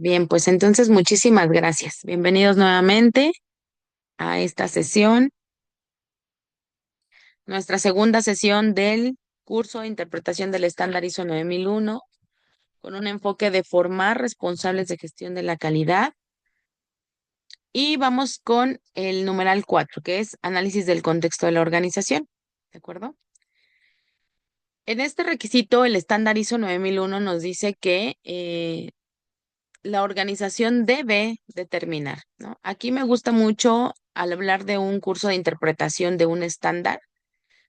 Bien, pues entonces muchísimas gracias. Bienvenidos nuevamente a esta sesión, nuestra segunda sesión del curso de interpretación del estándar ISO 9001, con un enfoque de formar responsables de gestión de la calidad. Y vamos con el numeral 4, que es análisis del contexto de la organización. ¿De acuerdo? En este requisito, el estándar ISO 9001 nos dice que la organización debe determinar, ¿no? Aquí me gusta mucho, al hablar de un curso de interpretación de un estándar,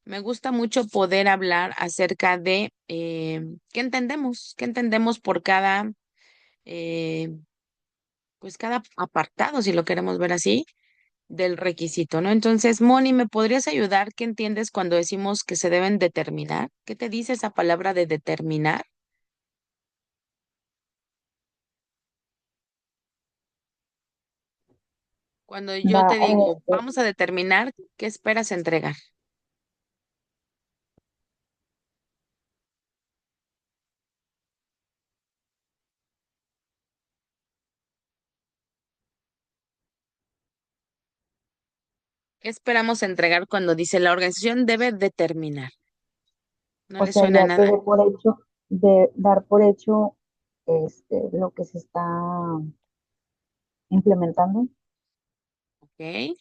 me gusta mucho poder hablar acerca de qué entendemos por cada, eh, pues cada apartado, si lo queremos ver así, del requisito, ¿no? Entonces, Moni, ¿me podrías ayudar? ¿Qué entiendes cuando decimos que se deben determinar? ¿Qué te dice esa palabra de determinar? Cuando yo Va, te digo, vamos a determinar, ¿qué esperas entregar? ¿Qué esperamos entregar cuando dice la organización debe determinar? ¿No o le sea, suena a ya nada? te dé por hecho, de dar por hecho lo que se está implementando. ¿Ok?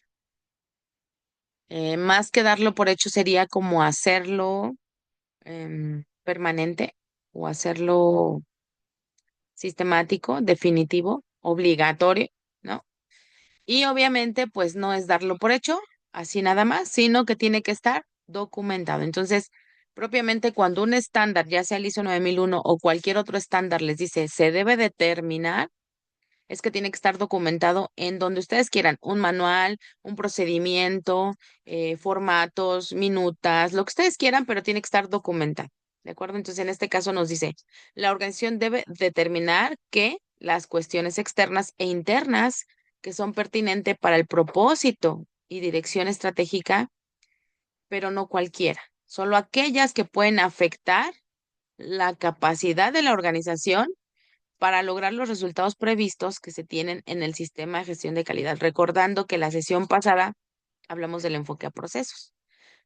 Más que darlo por hecho sería como hacerlo permanente o hacerlo sistemático, definitivo, obligatorio, ¿no? Y obviamente, pues no es darlo por hecho, así nada más, sino que tiene que estar documentado. Entonces, propiamente cuando un estándar, ya sea el ISO 9001 o cualquier otro estándar, les dice se debe determinar, es que tiene que estar documentado en donde ustedes quieran, un manual, un procedimiento, formatos, minutas, lo que ustedes quieran, pero tiene que estar documentado. ¿De acuerdo? Entonces, en este caso nos dice, la organización debe determinar que las cuestiones externas e internas que son pertinentes para el propósito y dirección estratégica, pero no cualquiera, solo aquellas que pueden afectar la capacidad de la organización para lograr los resultados previstos que se tienen en el sistema de gestión de calidad. Recordando que la sesión pasada hablamos del enfoque a procesos,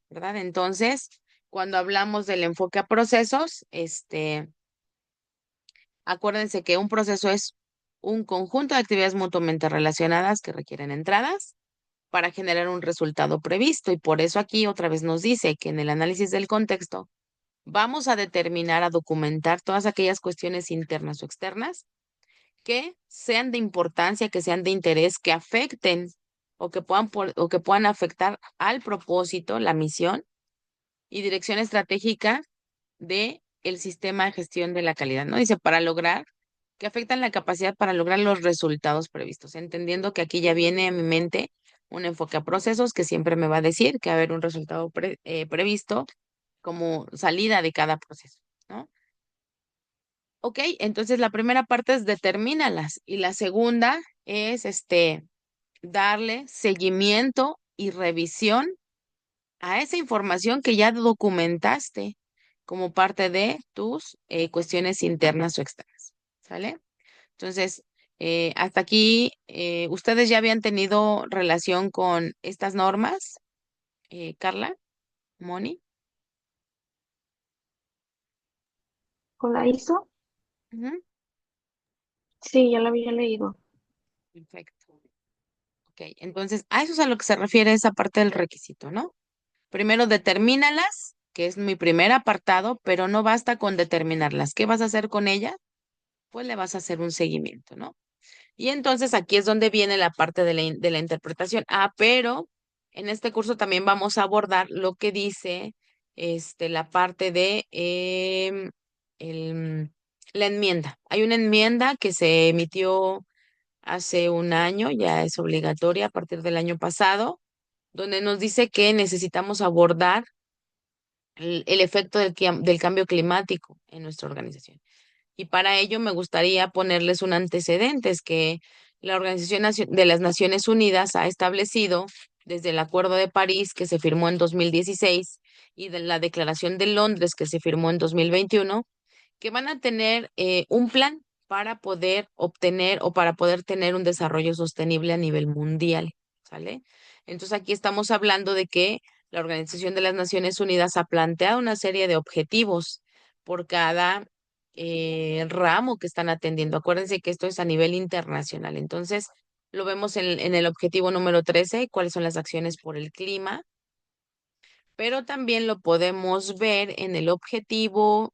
¿verdad? Entonces, cuando hablamos del enfoque a procesos, acuérdense que un proceso es un conjunto de actividades mutuamente relacionadas que requieren entradas para generar un resultado previsto. Y por eso aquí otra vez nos dice que en el análisis del contexto vamos a determinar, a documentar todas aquellas cuestiones internas o externas que sean de importancia, que sean de interés, que afecten o que puedan afectar al propósito, la misión y dirección estratégica de el sistema de gestión de la calidad, ¿no? Dice, para lograr, que afectan la capacidad para lograr los resultados previstos, entendiendo que aquí ya viene a mi mente un enfoque a procesos que siempre me va a decir que va a haber un resultado previsto como salida de cada proceso, ¿no? Ok, entonces la primera parte es determínalas y la segunda es darle seguimiento y revisión a esa información que ya documentaste como parte de tus cuestiones internas o externas. ¿Sale? Entonces, hasta aquí, ¿ustedes ya habían tenido relación con estas normas, Carla, Moni? ¿Con la ISO? Ujú. Sí, ya la había leído. Perfecto. Ok, entonces a eso es a lo que se refiere esa parte del requisito, ¿no? Primero determínalas, que es mi primer apartado, pero no basta con determinarlas. ¿Qué vas a hacer con ellas? Pues le vas a hacer un seguimiento, ¿no? Y entonces aquí es donde viene la parte de de la interpretación. Ah, pero en este curso también vamos a abordar lo que dice la parte de el- la enmienda. Hay una enmienda que se emitió hace un año, ya es obligatoria a partir del año pasado, donde nos dice que necesitamos abordar el efecto del cambio climático en nuestra organización. Y para ello me gustaría ponerles un antecedente, es que la de las Naciones Unidas ha establecido desde el Acuerdo de París que se firmó en 2016 y de la Declaración de Londres que se firmó en 2021, que van a tener un plan. para poder obtener o para poder tener un desarrollo sostenible a nivel mundial, ¿sale? Entonces aquí estamos hablando de que la Organización de las Naciones Unidas ha planteado una serie de objetivos por cada ramo que están atendiendo. Acuérdense que esto es a nivel internacional. Entonces, lo vemos en el objetivo número 13, cuáles son las acciones por el clima, pero también lo podemos ver en el objetivo,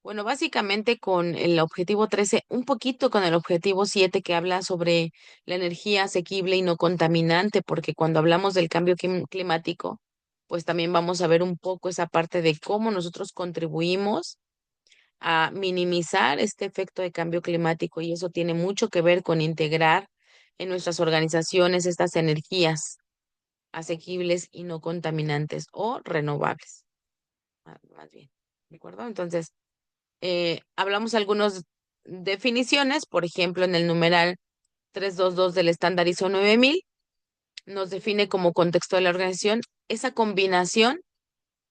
bueno, básicamente con el objetivo 13, un poquito con el objetivo 7 que habla sobre la energía asequible y no contaminante, porque cuando hablamos del cambio climático, pues también vamos a ver un poco esa parte de cómo nosotros contribuimos a minimizar este efecto de cambio climático y eso tiene mucho que ver con integrar en nuestras organizaciones estas energías asequibles y no contaminantes o renovables, más bien. ¿De acuerdo? Entonces, hablamos algunas definiciones, por ejemplo, en el numeral 322 del estándar ISO 9000, nos define como contexto de la organización esa combinación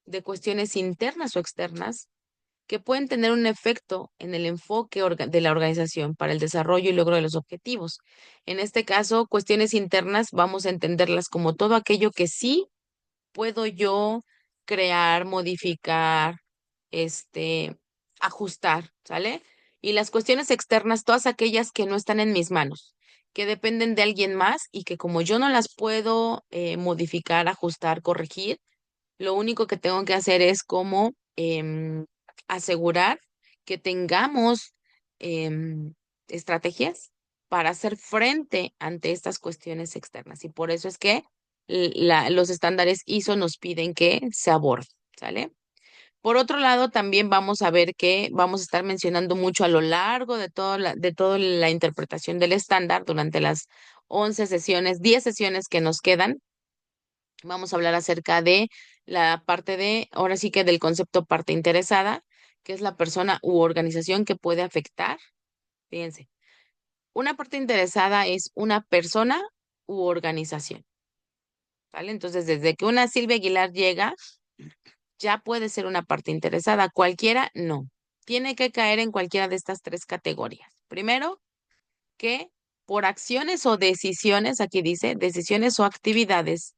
de cuestiones internas o externas que pueden tener un efecto en el enfoque de la organización para el desarrollo y logro de los objetivos. En este caso, cuestiones internas vamos a entenderlas como todo aquello que sí puedo yo crear, modificar, este, ajustar, ¿sale? Y las cuestiones externas, todas aquellas que no están en mis manos, que dependen de alguien más y que como yo no las puedo modificar, ajustar, corregir, lo único que tengo que hacer es como asegurar que tengamos estrategias para hacer frente ante estas cuestiones externas. Y por eso es que los estándares ISO nos piden que se aborde, ¿sale? Por otro lado, también vamos a ver que vamos a estar mencionando mucho a lo largo de toda la interpretación del estándar durante las 11 sesiones, 10 sesiones que nos quedan. Vamos a hablar acerca de la parte de, ahora sí que del concepto parte interesada, que es la persona u organización que puede afectar. Fíjense, una parte interesada es una persona u organización, ¿vale? Entonces, desde que una Silvia Aguilar llega, ya puede ser una parte interesada. Cualquiera, no. Tiene que caer en cualquiera de estas tres categorías. Primero, que por acciones o decisiones, aquí dice, decisiones o actividades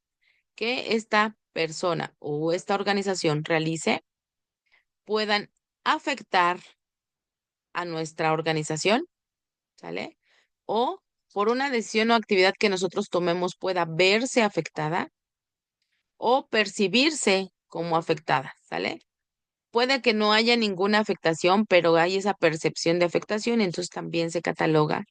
que esta persona o esta organización realice puedan afectar a nuestra organización, ¿sale? O por una decisión o actividad que nosotros tomemos pueda verse afectada o percibirse como afectada, ¿sale? Puede que no haya ninguna afectación, pero hay esa percepción de afectación, entonces también se cataloga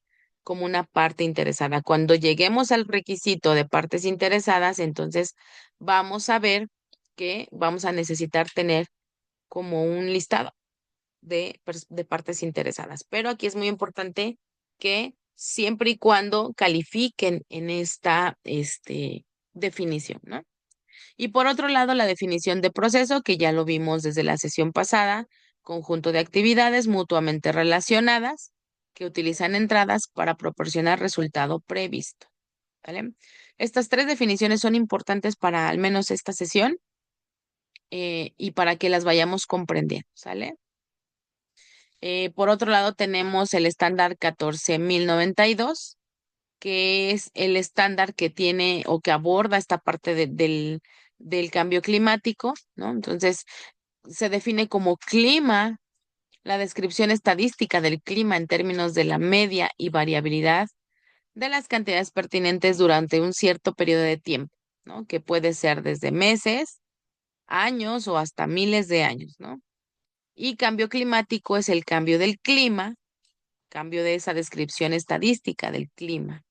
como una parte interesada. Cuando lleguemos al requisito de partes interesadas, entonces vamos a ver que vamos a necesitar tener como un listado de partes interesadas. Pero aquí es muy importante que siempre y cuando califiquen en esta definición, ¿no? Y por otro lado, la definición de proceso, que ya lo vimos desde la sesión pasada, conjunto de actividades mutuamente relacionadas que utilizan entradas para proporcionar resultado previsto. ¿Vale? Estas tres definiciones son importantes para al menos esta sesión y para que las vayamos comprendiendo, ¿sale? Por otro lado, tenemos el estándar 14092, que es el estándar que tiene o que aborda esta parte del cambio climático, ¿no? Entonces, se define como clima la descripción estadística del clima en términos de la media y variabilidad de las cantidades pertinentes durante un cierto periodo de tiempo, ¿no? Que puede ser desde meses, años o hasta miles de años, ¿no? Y cambio climático es el cambio del clima, cambio de esa descripción estadística del clima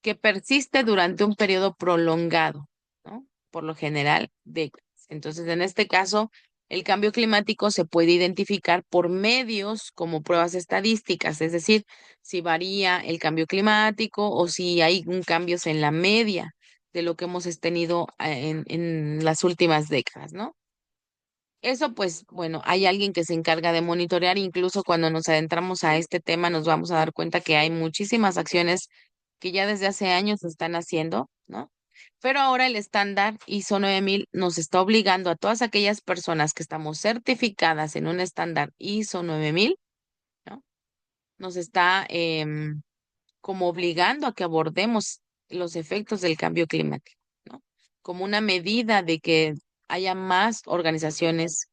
que persiste durante un periodo prolongado, ¿no? Por lo general, décadas. Entonces, en este caso, el cambio climático se puede identificar por medios como pruebas estadísticas, es decir, si varía el cambio climático o si hay un cambios en la media de lo que hemos tenido en las últimas décadas, ¿no? Eso, pues, bueno, hay alguien que se encarga de monitorear, incluso cuando nos adentramos a este tema, nos vamos a dar cuenta que hay muchísimas acciones que ya desde hace años se están haciendo, ¿no? Pero ahora el estándar ISO 9000 nos está obligando a todas aquellas personas que estamos certificadas en un estándar ISO 9000, ¿no? Nos está como obligando a que abordemos los efectos del cambio climático, ¿no? Como una medida de que haya más organizaciones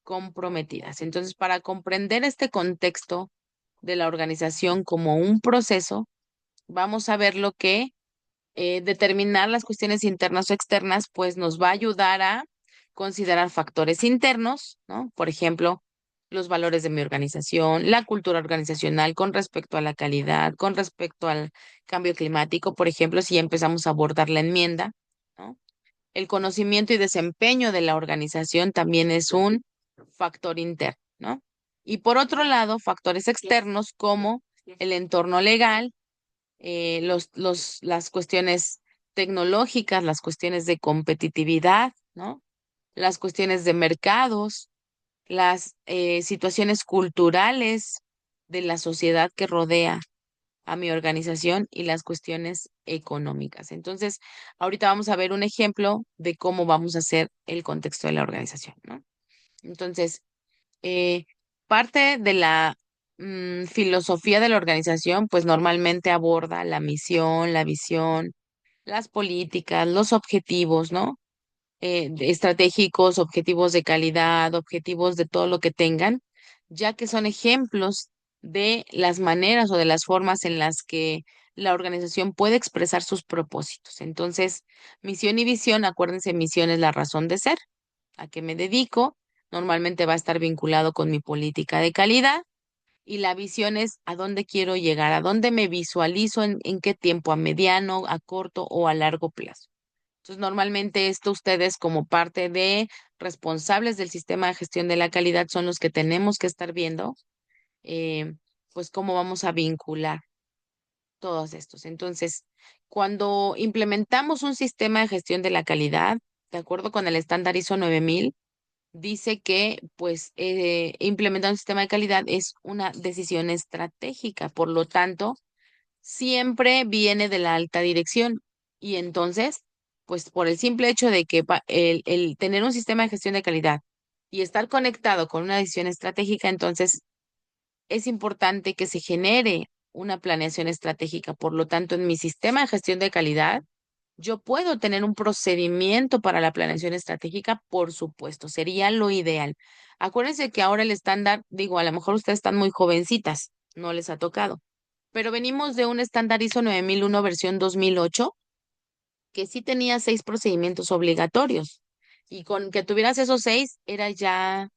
comprometidas. Entonces, para comprender este contexto de la organización como un proceso, vamos a ver lo que determinar las cuestiones internas o externas, pues nos va a ayudar a considerar factores internos, ¿no? Por ejemplo, los valores de mi organización, la cultura organizacional con respecto a la calidad, con respecto al cambio climático, por ejemplo, si ya empezamos a abordar la enmienda, ¿no? El conocimiento y desempeño de la organización también es un factor interno, ¿no? Y por otro lado, factores externos como el entorno legal, las cuestiones tecnológicas, las cuestiones de competitividad, ¿no? Las cuestiones de mercados, las situaciones culturales de la sociedad que rodea a mi organización y las cuestiones económicas. Entonces, ahorita vamos a ver un ejemplo de cómo vamos a hacer el contexto de la organización, ¿no? Entonces, eh, parte de la filosofía de la organización, pues normalmente aborda la misión, la visión, las políticas, los objetivos, ¿no? Estratégicos, objetivos de calidad, objetivos de todo lo que tengan, ya que son ejemplos de las maneras o de las formas en las que la organización puede expresar sus propósitos. Entonces, misión y visión, acuérdense, misión es la razón de ser, a qué me dedico, normalmente va a estar vinculado con mi política de calidad y la visión es a dónde quiero llegar, a dónde me visualizo, en qué tiempo, a mediano, a corto o a largo plazo. Entonces, normalmente esto ustedes como parte de responsables del sistema de gestión de la calidad son los que tenemos que estar viendo, eh, pues cómo vamos a vincular todos estos. Entonces, cuando implementamos un sistema de gestión de la calidad, de acuerdo con el estándar ISO 9000, dice que pues implementar un sistema de calidad es una decisión estratégica, por lo tanto, siempre viene de la alta dirección. Y entonces, pues por el simple hecho de que el tener un sistema de gestión de calidad y estar conectado con una decisión estratégica, entonces es importante que se genere una planeación estratégica. Por lo tanto, en mi sistema de gestión de calidad, yo puedo tener un procedimiento para la planeación estratégica, por supuesto, sería lo ideal. Acuérdense que ahora el estándar, digo, a lo mejor ustedes están muy jovencitas, no les ha tocado, pero venimos de un estándar ISO 9001 versión 2008 que sí tenía 6 procedimientos obligatorios y con que tuvieras esos 6 era ya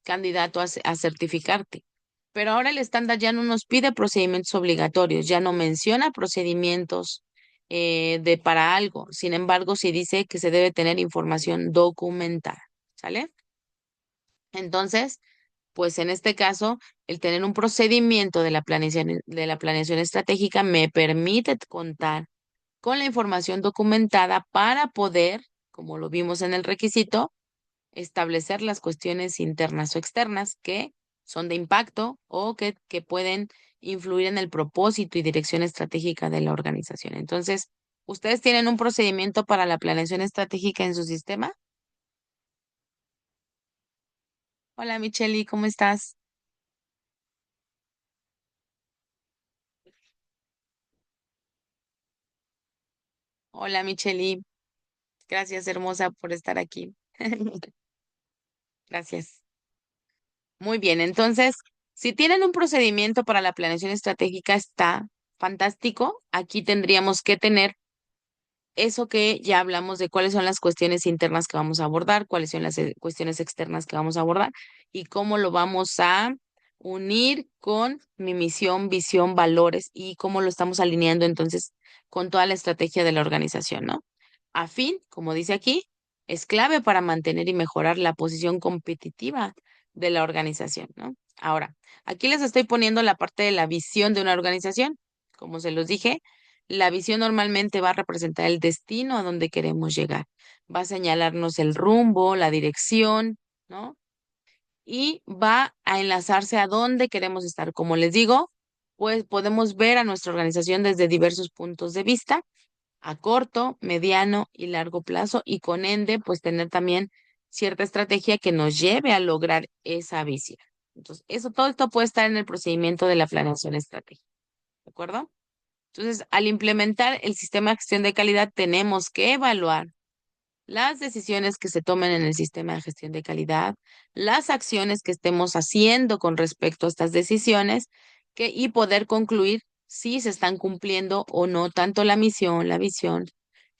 candidato a certificarte. Pero ahora el estándar ya no nos pide procedimientos obligatorios, ya no menciona procedimientos de para algo. Sin embargo, sí dice que se debe tener información documentada, ¿sale? Entonces, pues en este caso, el tener un procedimiento de la planeación estratégica me permite contar con la información documentada para poder, como lo vimos en el requisito, establecer las cuestiones internas o externas que son de impacto o que pueden influir en el propósito y dirección estratégica de la organización. Entonces, ¿ustedes tienen un procedimiento para la planeación estratégica en su sistema? Hola, Micheli, ¿cómo estás? Hola, Micheli. Gracias, hermosa, por estar aquí. Gracias. Muy bien, entonces, si tienen un procedimiento para la planeación estratégica, está fantástico. Aquí tendríamos que tener eso que ya hablamos de cuáles son las cuestiones internas que vamos a abordar, cuáles son las cuestiones externas que vamos a abordar y cómo lo vamos a unir con mi misión, visión, valores y cómo lo estamos alineando entonces con toda la estrategia de la organización, ¿no? A fin, como dice aquí, es clave para mantener y mejorar la posición competitiva de la organización, ¿no? Ahora, aquí les estoy poniendo la parte de la visión de una organización. Como se los dije, la visión normalmente va a representar el destino a donde queremos llegar. Va a señalarnos el rumbo, la dirección, ¿no? Y va a enlazarse a dónde queremos estar. Como les digo, pues podemos ver a nuestra organización desde diversos puntos de vista. a corto, mediano y largo plazo y con ende, pues tener también cierta estrategia que nos lleve a lograr esa visión. Entonces, todo esto puede estar en el procedimiento de la planeación estratégica, ¿de acuerdo? Entonces, al implementar el sistema de gestión de calidad, tenemos que evaluar las decisiones que se tomen en el sistema de gestión de calidad, las acciones que estemos haciendo con respecto a estas decisiones y poder concluir si se están cumpliendo o no tanto la misión, la visión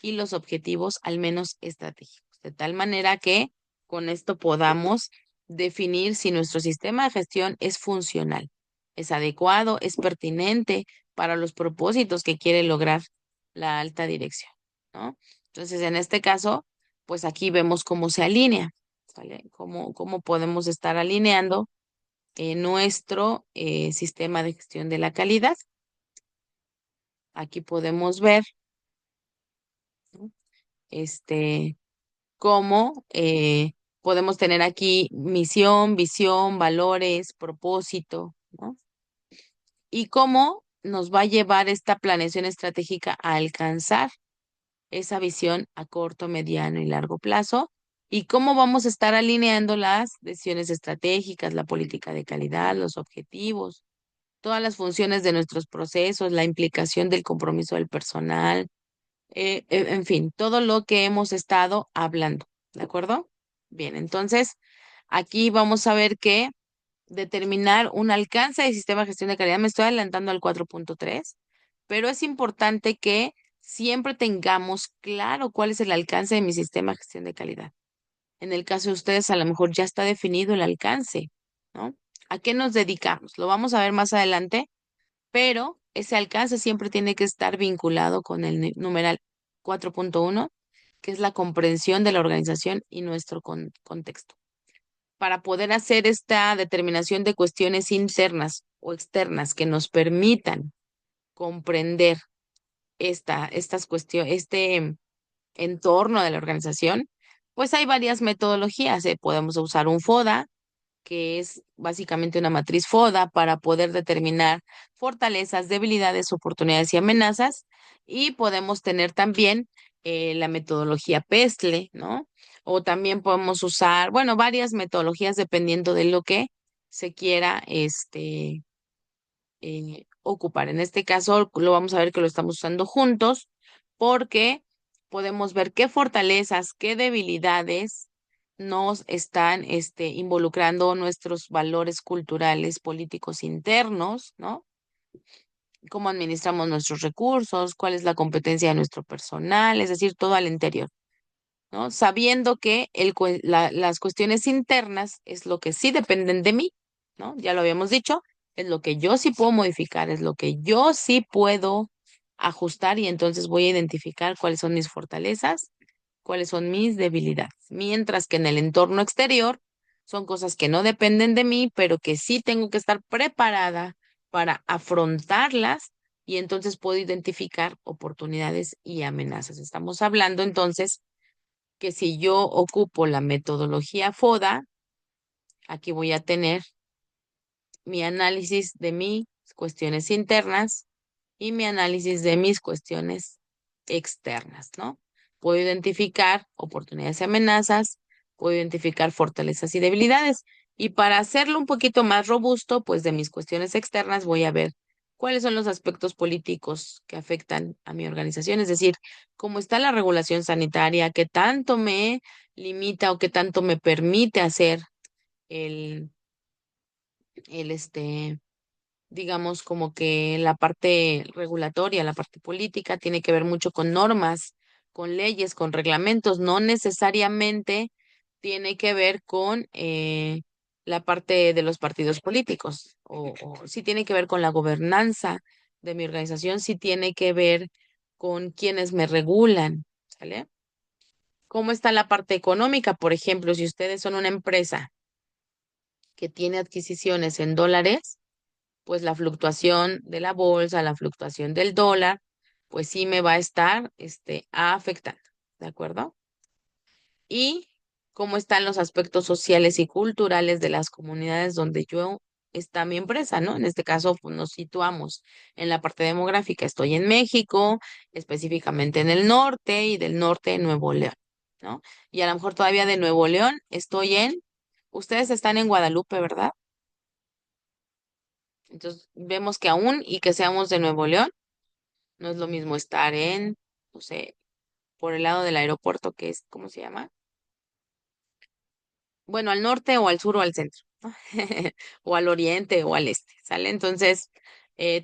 y los objetivos, al menos estratégicos, de tal manera que con esto podamos definir si nuestro sistema de gestión es funcional, es adecuado, es pertinente para los propósitos que quiere lograr la alta dirección, ¿no? Entonces, en este caso, pues aquí vemos cómo se alinea, ¿sale? Cómo podemos estar alineando nuestro sistema de gestión de la calidad. Aquí podemos ver, ¿no? Este, cómo podemos tener aquí misión, visión, valores, propósito, ¿no? Y cómo nos va a llevar esta planeación estratégica a alcanzar esa visión a corto, mediano y largo plazo y cómo vamos a estar alineando las decisiones estratégicas, la política de calidad, los objetivos, todas las funciones de nuestros procesos, la implicación del compromiso del personal, en fin, todo lo que hemos estado hablando, ¿de acuerdo? Bien, entonces aquí vamos a ver que determinar un alcance de sistema de gestión de calidad, me estoy adelantando al 4.3, pero es importante que siempre tengamos claro cuál es el alcance de mi sistema de gestión de calidad. En el caso de ustedes, a lo mejor ya está definido el alcance, ¿no? ¿A qué nos dedicamos? Lo vamos a ver más adelante, pero ese alcance siempre tiene que estar vinculado con el numeral 4.1, que es la comprensión de la organización y nuestro contexto. Para poder hacer esta determinación de cuestiones internas o externas que nos permitan comprender estas cuestiones, entorno de la organización, pues hay varias metodologías. Podemos usar un FODA, que es básicamente una matriz FODA para poder determinar fortalezas, debilidades, oportunidades y amenazas. Y podemos tener también la metodología PESTLE, ¿no? O también podemos usar, bueno, varias metodologías dependiendo de lo que se quiera ocupar. En este caso, lo vamos a ver que lo estamos usando juntos porque podemos ver qué fortalezas, qué debilidades nos están involucrando nuestros valores culturales, políticos internos, ¿no? Cómo administramos nuestros recursos, cuál es la competencia de nuestro personal, es decir, todo al interior, ¿no? Sabiendo que las cuestiones internas es lo que sí dependen de mí, ¿no? Ya lo habíamos dicho, es lo que yo sí puedo modificar, es lo que yo sí puedo ajustar y entonces voy a identificar cuáles son mis fortalezas, cuáles son mis debilidades. Mientras que en el entorno exterior son cosas que no dependen de mí, pero que sí tengo que estar preparada para afrontarlas y entonces puedo identificar oportunidades y amenazas. Estamos hablando entonces que si yo ocupo la metodología FODA, aquí voy a tener mi análisis de mis cuestiones internas y mi análisis de mis cuestiones externas, ¿no? Puedo identificar oportunidades y amenazas, puedo identificar fortalezas y debilidades. Y para hacerlo un poquito más robusto, pues de mis cuestiones externas voy a ver cuáles son los aspectos políticos que afectan a mi organización, es decir, cómo está la regulación sanitaria, qué tanto me limita o qué tanto me permite hacer el, el digamos, como que la parte regulatoria, la parte política, tiene que ver mucho con normas, con leyes, con reglamentos, no necesariamente tiene que ver con la parte de los partidos políticos, o sí tiene que ver con la gobernanza de mi organización, sí tiene que ver con quienes me regulan, ¿sale? ¿Cómo está la parte económica? Por ejemplo, si ustedes son una empresa que tiene adquisiciones en dólares, pues la fluctuación de la bolsa, la fluctuación del dólar, pues sí me va a estar afectando, ¿de acuerdo? Y cómo están los aspectos sociales y culturales de las comunidades donde yo está mi empresa, ¿no? En este caso, pues, nos situamos en la parte demográfica. Estoy en México, específicamente en el norte y del norte de Nuevo León, ¿no? Y a lo mejor todavía de Nuevo León ustedes están en Guadalupe, ¿verdad? Entonces, vemos que aún y que seamos de Nuevo León, no es lo mismo estar no sé, por el lado del aeropuerto, que es, ¿cómo se llama? Bueno, al norte o al sur o al centro, ¿no? O al oriente o al este, ¿sale? Entonces,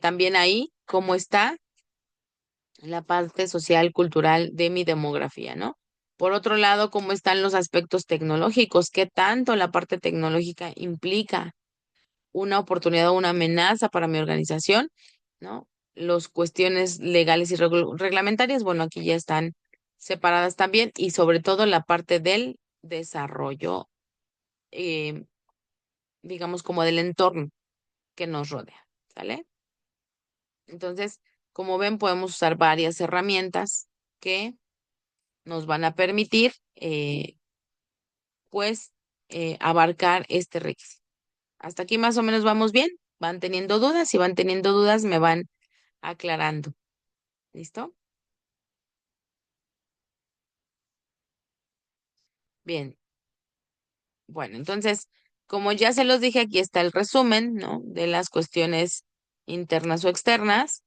también ahí, ¿cómo está la parte social, cultural de mi demografía, ¿no? Por otro lado, ¿cómo están los aspectos tecnológicos? ¿Qué tanto la parte tecnológica implica una oportunidad o una amenaza para mi organización? ¿No? Las cuestiones legales y reglamentarias, bueno, aquí ya están separadas también, y sobre todo la parte del desarrollo, eh, digamos, como del entorno que nos rodea, ¿sale? Entonces, como ven, podemos usar varias herramientas que nos van a permitir, pues, abarcar este requisito. Hasta aquí más o menos vamos bien. Van teniendo dudas, si van teniendo dudas, me van aclarando. ¿Listo? Bien. Bueno, entonces, como ya se los dije, aquí está el resumen, ¿no? De las cuestiones internas o externas.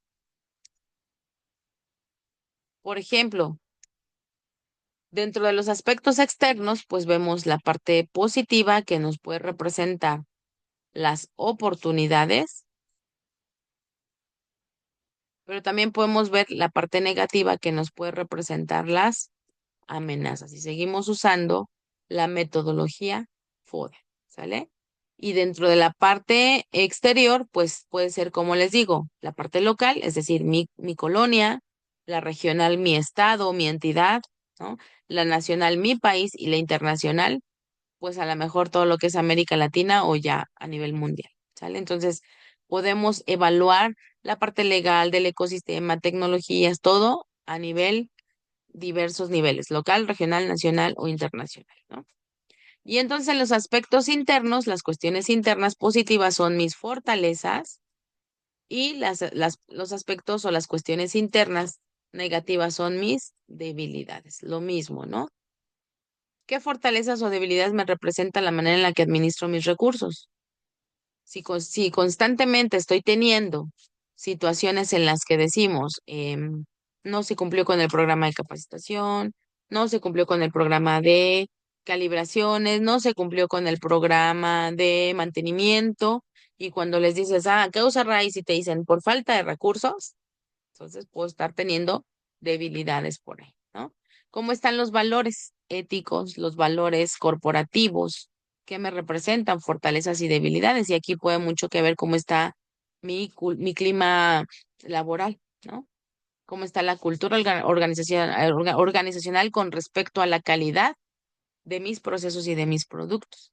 Por ejemplo, dentro de los aspectos externos, pues vemos la parte positiva que nos puede representar las oportunidades, pero también podemos ver la parte negativa que nos puede representar las amenazas. Y seguimos usando la metodología FODA, ¿sale? Y dentro de la parte exterior, pues puede ser, como les digo, la parte local, es decir, mi colonia, la regional, mi estado, mi entidad, ¿no? La nacional, mi país, y la internacional, pues a lo mejor todo lo que es América Latina o ya a nivel mundial, ¿sale? Entonces, podemos evaluar la parte legal del ecosistema, tecnologías, todo a diversos niveles, local, regional, nacional o internacional, ¿no? Y entonces en los aspectos internos, las cuestiones internas positivas son mis fortalezas, y los aspectos o las cuestiones internas negativas son mis debilidades. Lo mismo, ¿no? ¿Qué fortalezas o debilidades me representan la manera en la que administro mis recursos? Si constantemente estoy teniendo situaciones en las que decimos, no se cumplió con el programa de capacitación, no se cumplió con el programa de calibraciones, no se cumplió con el programa de mantenimiento, y cuando les dices, causa raíz, y te dicen por falta de recursos, entonces puedo estar teniendo debilidades por ahí, ¿no? ¿Cómo están los valores éticos, los valores corporativos que me representan fortalezas y debilidades? Y aquí puede mucho que ver cómo está mi clima laboral, ¿no? Cómo está la cultura organizacional con respecto a la calidad de mis procesos y de mis productos.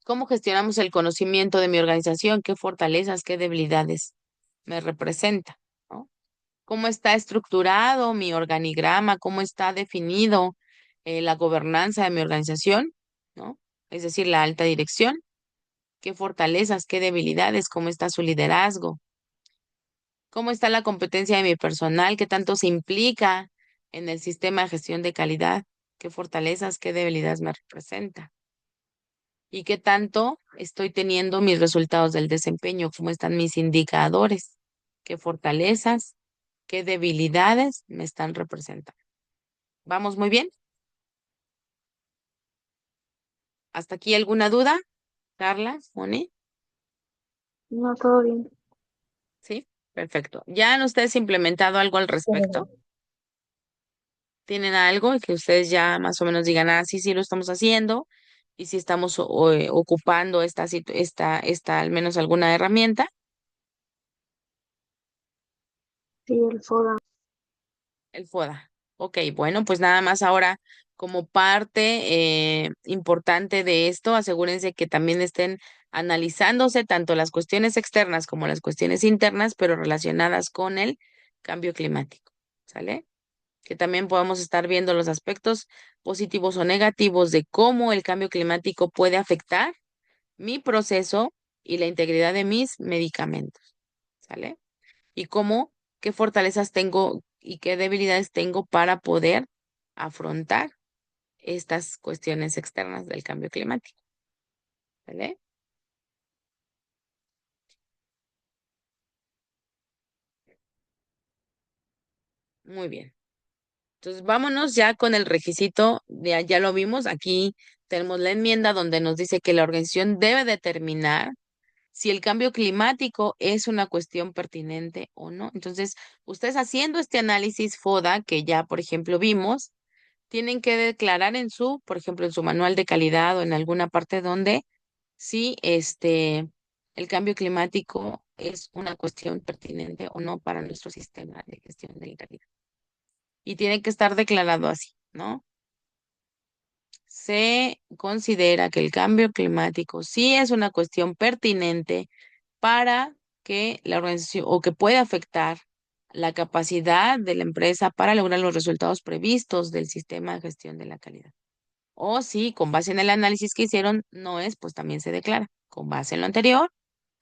¿Cómo gestionamos el conocimiento de mi organización? ¿Qué fortalezas, qué debilidades me representa? ¿No? ¿Cómo está estructurado mi organigrama? ¿Cómo está definido, la gobernanza de mi organización? ¿No? Es decir, la alta dirección. ¿Qué fortalezas, qué debilidades? ¿Cómo está su liderazgo? ¿Cómo está la competencia de mi personal? ¿Qué tanto se implica en el sistema de gestión de calidad? ¿Qué fortalezas, qué debilidades me representa? ¿Y qué tanto estoy teniendo mis resultados del desempeño? ¿Cómo están mis indicadores? ¿Qué fortalezas, qué debilidades me están representando? ¿Vamos muy bien? ¿Hasta aquí alguna duda, Carla, Moni? No, todo bien. Sí, perfecto. ¿Ya han ustedes implementado algo al respecto? Eh, ¿Tienen algo que ustedes ya más o menos digan, sí, sí lo estamos haciendo, y si estamos ocupando al menos alguna herramienta? sí, el FODA. El FODA. Ok, bueno, pues nada más ahora, como parte importante de esto, asegúrense que también estén analizándose tanto las cuestiones externas como las cuestiones internas, pero relacionadas con el cambio climático, ¿sale? Que también podamos estar viendo los aspectos positivos o negativos de cómo el cambio climático puede afectar mi proceso y la integridad de mis medicamentos, ¿sale? Y cómo, qué fortalezas tengo y qué debilidades tengo para poder afrontar estas cuestiones externas del cambio climático, ¿vale? Muy bien. Entonces, vámonos ya con el requisito, ya lo vimos, aquí tenemos la enmienda donde nos dice que la organización debe determinar si el cambio climático es una cuestión pertinente o no. Entonces, ustedes haciendo este análisis FODA, que ya, por ejemplo, vimos, tienen que declarar en su, por ejemplo, en su manual de calidad o en alguna parte donde si el cambio climático es una cuestión pertinente o no para nuestro sistema de gestión de la calidad. Y tiene que estar declarado así, ¿no? Se considera que el cambio climático sí es una cuestión pertinente para que la organización o que puede afectar la capacidad de la empresa para lograr los resultados previstos del sistema de gestión de la calidad. O si con base en el análisis que hicieron no es, pues también se declara. Con base en lo anterior,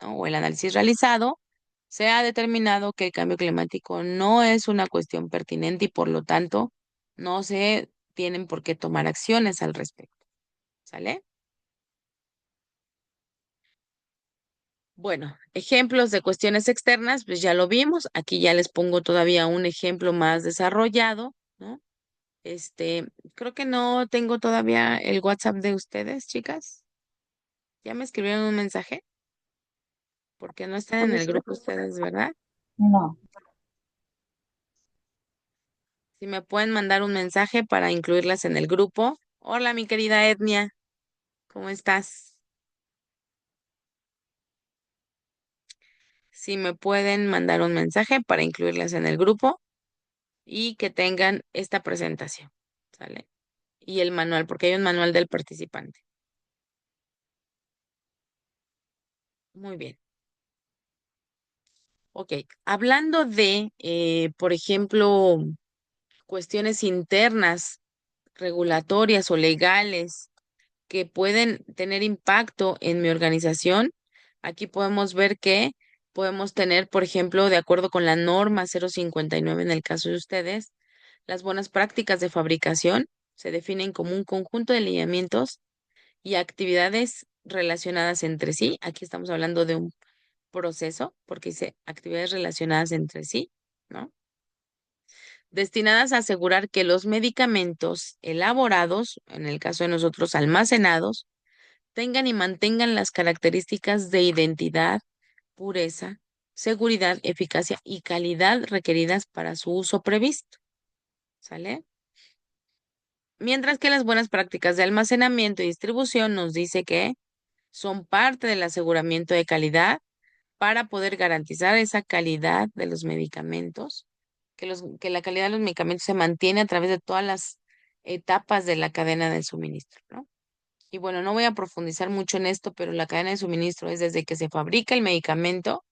¿no? O el análisis realizado, se ha determinado que el cambio climático no es una cuestión pertinente y por lo tanto no se tienen por qué tomar acciones al respecto. ¿Sale? Bueno, ejemplos de cuestiones externas, pues ya lo vimos. Aquí ya les pongo todavía un ejemplo más desarrollado, ¿no? Este, creo que no tengo todavía el WhatsApp de ustedes, chicas. ¿Ya me escribieron un mensaje? Porque no están en Puede el ser. grupo ustedes, ¿verdad? No, Si me pueden mandar un mensaje para incluirlas en el grupo. Hola, mi querida Etnia, ¿cómo estás? Si me pueden mandar un mensaje para incluirlas en el grupo y que tengan esta presentación, ¿sale? Y el manual, porque hay un manual del participante. Muy bien. Ok. Hablando de, por ejemplo, cuestiones internas, regulatorias o legales que pueden tener impacto en mi organización, aquí podemos ver que podemos tener, por ejemplo, de acuerdo con la norma 059 en el caso de ustedes, las buenas prácticas de fabricación se definen como un conjunto de lineamientos y actividades relacionadas entre sí. Aquí estamos hablando de un proceso, porque dice actividades relacionadas entre sí, ¿no? Destinadas a asegurar que los medicamentos elaborados, en el caso de nosotros almacenados, tengan y mantengan las características de identidad, pureza, seguridad, eficacia y calidad requeridas para su uso previsto. ¿Sale? Mientras que las buenas prácticas de almacenamiento y distribución nos dice que son parte del aseguramiento de calidad para poder garantizar esa calidad de los medicamentos, que la calidad de los medicamentos se mantiene a través de todas las etapas de la cadena de suministro, ¿no? Y bueno, no voy a profundizar mucho en esto, pero la cadena de suministro es desde que se fabrica el medicamento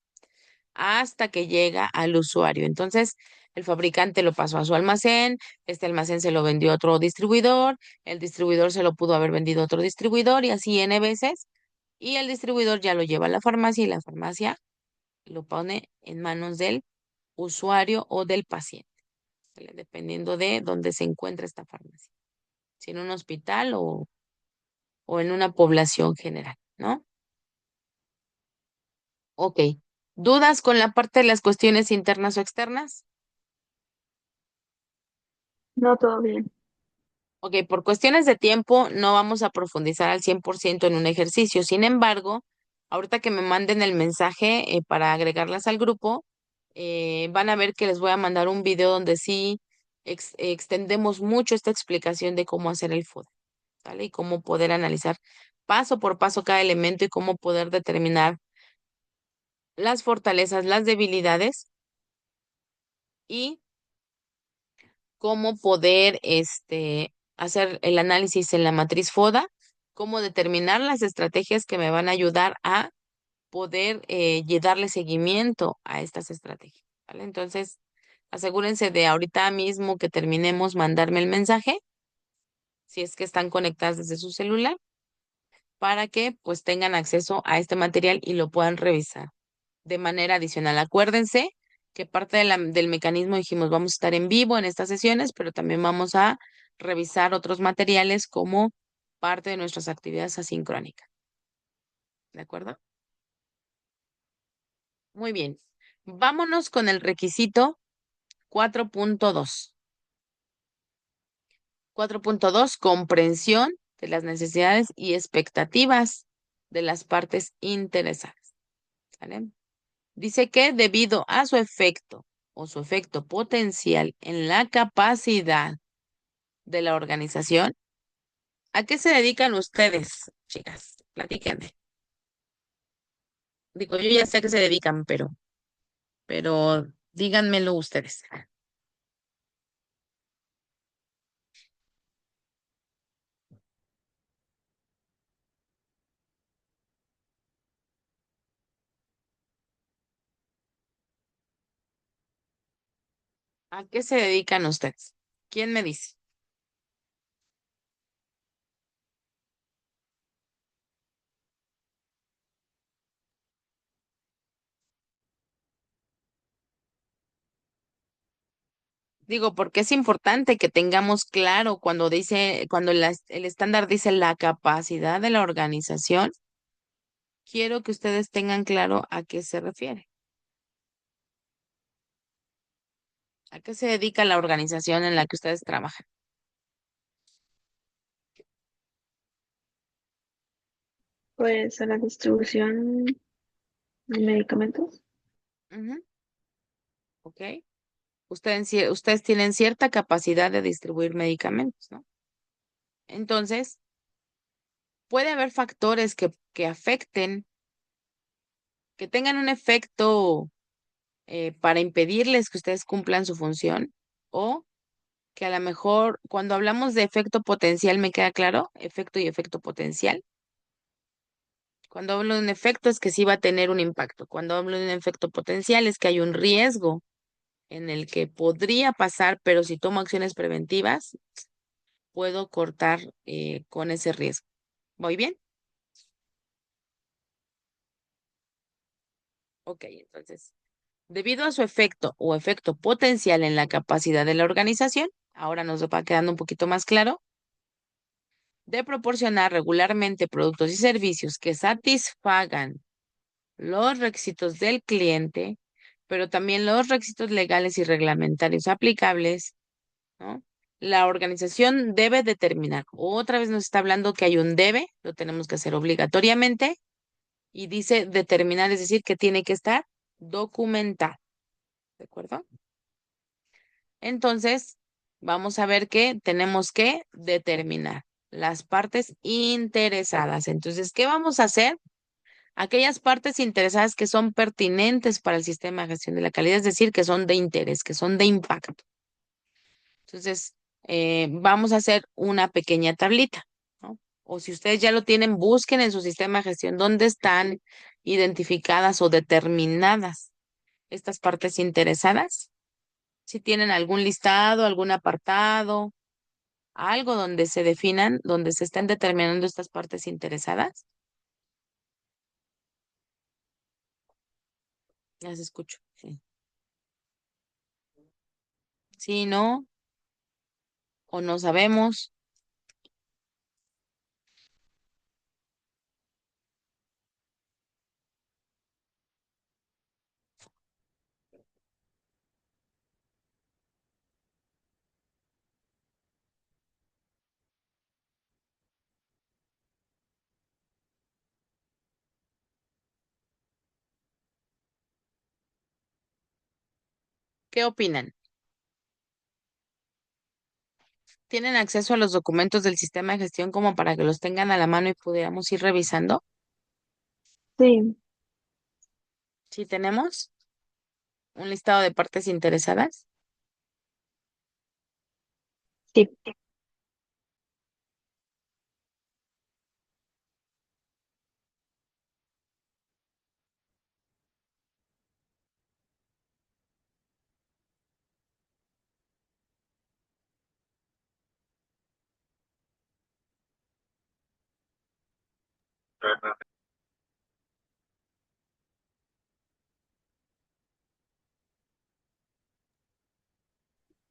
hasta que llega al usuario. Entonces, el fabricante lo pasó a su almacén, este almacén se lo vendió a otro distribuidor, el distribuidor se lo pudo haber vendido a otro distribuidor y así N veces, y el distribuidor ya lo lleva a la farmacia y la farmacia lo pone en manos del usuario o del paciente, ¿vale? Dependiendo de dónde se encuentra esta farmacia, si en un hospital o en una población general, ¿no? Ok. ¿Dudas con la parte de las cuestiones internas o externas? no, todo bien. Ok, por cuestiones de tiempo no vamos a profundizar al 100% en un ejercicio. Sin embargo, ahorita que me manden el mensaje para agregarlas al grupo, van a ver que les voy a mandar un video donde sí extendemos mucho esta explicación de cómo hacer el FODA, ¿vale? Y cómo poder analizar paso por paso cada elemento y cómo poder determinar las fortalezas, las debilidades y cómo poder hacer el análisis en la matriz FODA, cómo determinar las estrategias que me van a ayudar a poder darle seguimiento a estas estrategias, ¿vale? Entonces, asegúrense de ahorita mismo que terminemos mandarme el mensaje, si es que están conectadas desde su celular, para que pues tengan acceso a este material y lo puedan revisar de manera adicional. Acuérdense que parte del mecanismo dijimos vamos a estar en vivo en estas sesiones, pero también vamos a revisar otros materiales como parte de nuestras actividades asincrónicas. ¿De acuerdo? Muy bien. Vámonos con el requisito 4.2. 4.2, comprensión de las necesidades y expectativas de las partes interesadas. ¿Sale? Dice que debido a su efecto o su efecto potencial en la capacidad de la organización, ¿a qué se dedican ustedes, chicas? Platíquenme. Digo, yo ya sé a qué se dedican, pero díganmelo ustedes. ¿A qué se dedican ustedes? ¿Quién me dice? Digo, porque es importante que tengamos claro cuando dice, cuando el estándar dice la capacidad de la organización, quiero que ustedes tengan claro a qué se refiere. ¿A qué se dedica la organización en la que ustedes trabajan? Pues a la distribución de medicamentos. Ujú, ¿ok? Ustedes tienen cierta capacidad de distribuir medicamentos, ¿no? Entonces, puede haber factores que afecten, que tengan un efecto para impedirles que ustedes cumplan su función o que a lo mejor cuando hablamos de efecto potencial, ¿me queda claro? Efecto y efecto potencial. Cuando hablo de un efecto es que sí va a tener un impacto. Cuando hablo de un efecto potencial es que hay un riesgo en el que podría pasar, pero si tomo acciones preventivas, puedo cortar con ese riesgo. ¿Voy bien? Ok, entonces, debido a su efecto o efecto potencial en la capacidad de la organización, ahora nos va quedando un poquito más claro, de proporcionar regularmente productos y servicios que satisfagan los requisitos del cliente, pero también los requisitos legales y reglamentarios aplicables, ¿no? La organización debe determinar, otra vez nos está hablando que hay un debe, lo tenemos que hacer obligatoriamente, y dice determinar, es decir, que tiene que estar documentado, ¿de acuerdo? Entonces, vamos a ver que tenemos que determinar las partes interesadas. Entonces, ¿qué vamos a hacer? Aquellas partes interesadas que son pertinentes para el sistema de gestión de la calidad, es decir, que son de interés, que son de impacto. Entonces, vamos a hacer una pequeña tablita, ¿no? O si ustedes ya lo tienen, busquen en su sistema de gestión dónde están identificadas o determinadas estas partes interesadas. Si tienen algún listado, algún apartado, algo donde se definan, donde se estén determinando estas partes interesadas. Las escucho. Sí, sí, no, o no sabemos. ¿Qué opinan? ¿Tienen acceso a los documentos del sistema de gestión como para que los tengan a la mano y pudiéramos ir revisando? Sí, Sí, tenemos un listado de partes interesadas. sí.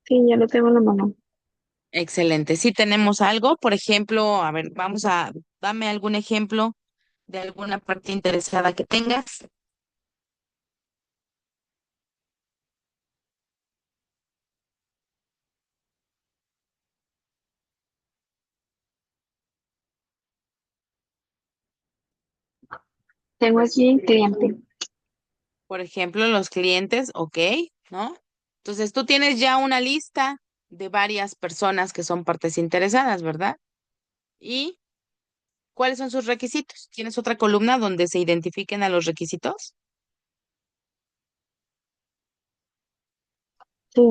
Sí, ya lo tengo en la mano. Excelente. Si tenemos algo, por ejemplo, a ver, dame algún ejemplo de alguna parte interesada que tengas. Tengo aquí cliente. Por ejemplo, los clientes, ok, ¿no? Entonces tú tienes ya una lista de varias personas que son partes interesadas, ¿verdad? ¿Y cuáles son sus requisitos? ¿Tienes otra columna donde se identifiquen a los requisitos? Sí.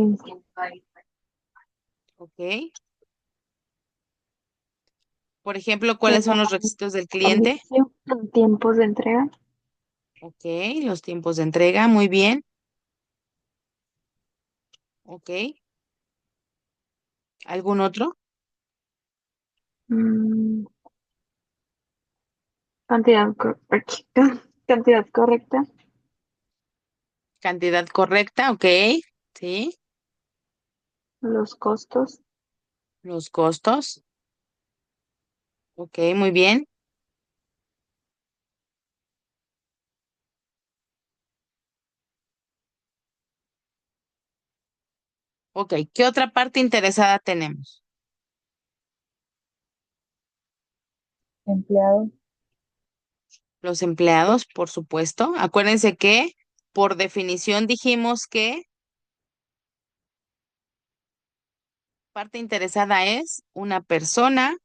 Ok. Por ejemplo, ¿cuáles son Tengo los requisitos del cliente? servicio en tiempos de entrega. Ok, los tiempos de entrega, muy bien. Ok. ¿Algún otro? mm, cantidad, cantidad correcta. Cantidad correcta, ok. Sí. Los costos. Los costos, ok, muy bien. Ok, ¿qué otra parte interesada tenemos? Empleado, Los empleados, por supuesto. Acuérdense que por definición dijimos que parte interesada es una persona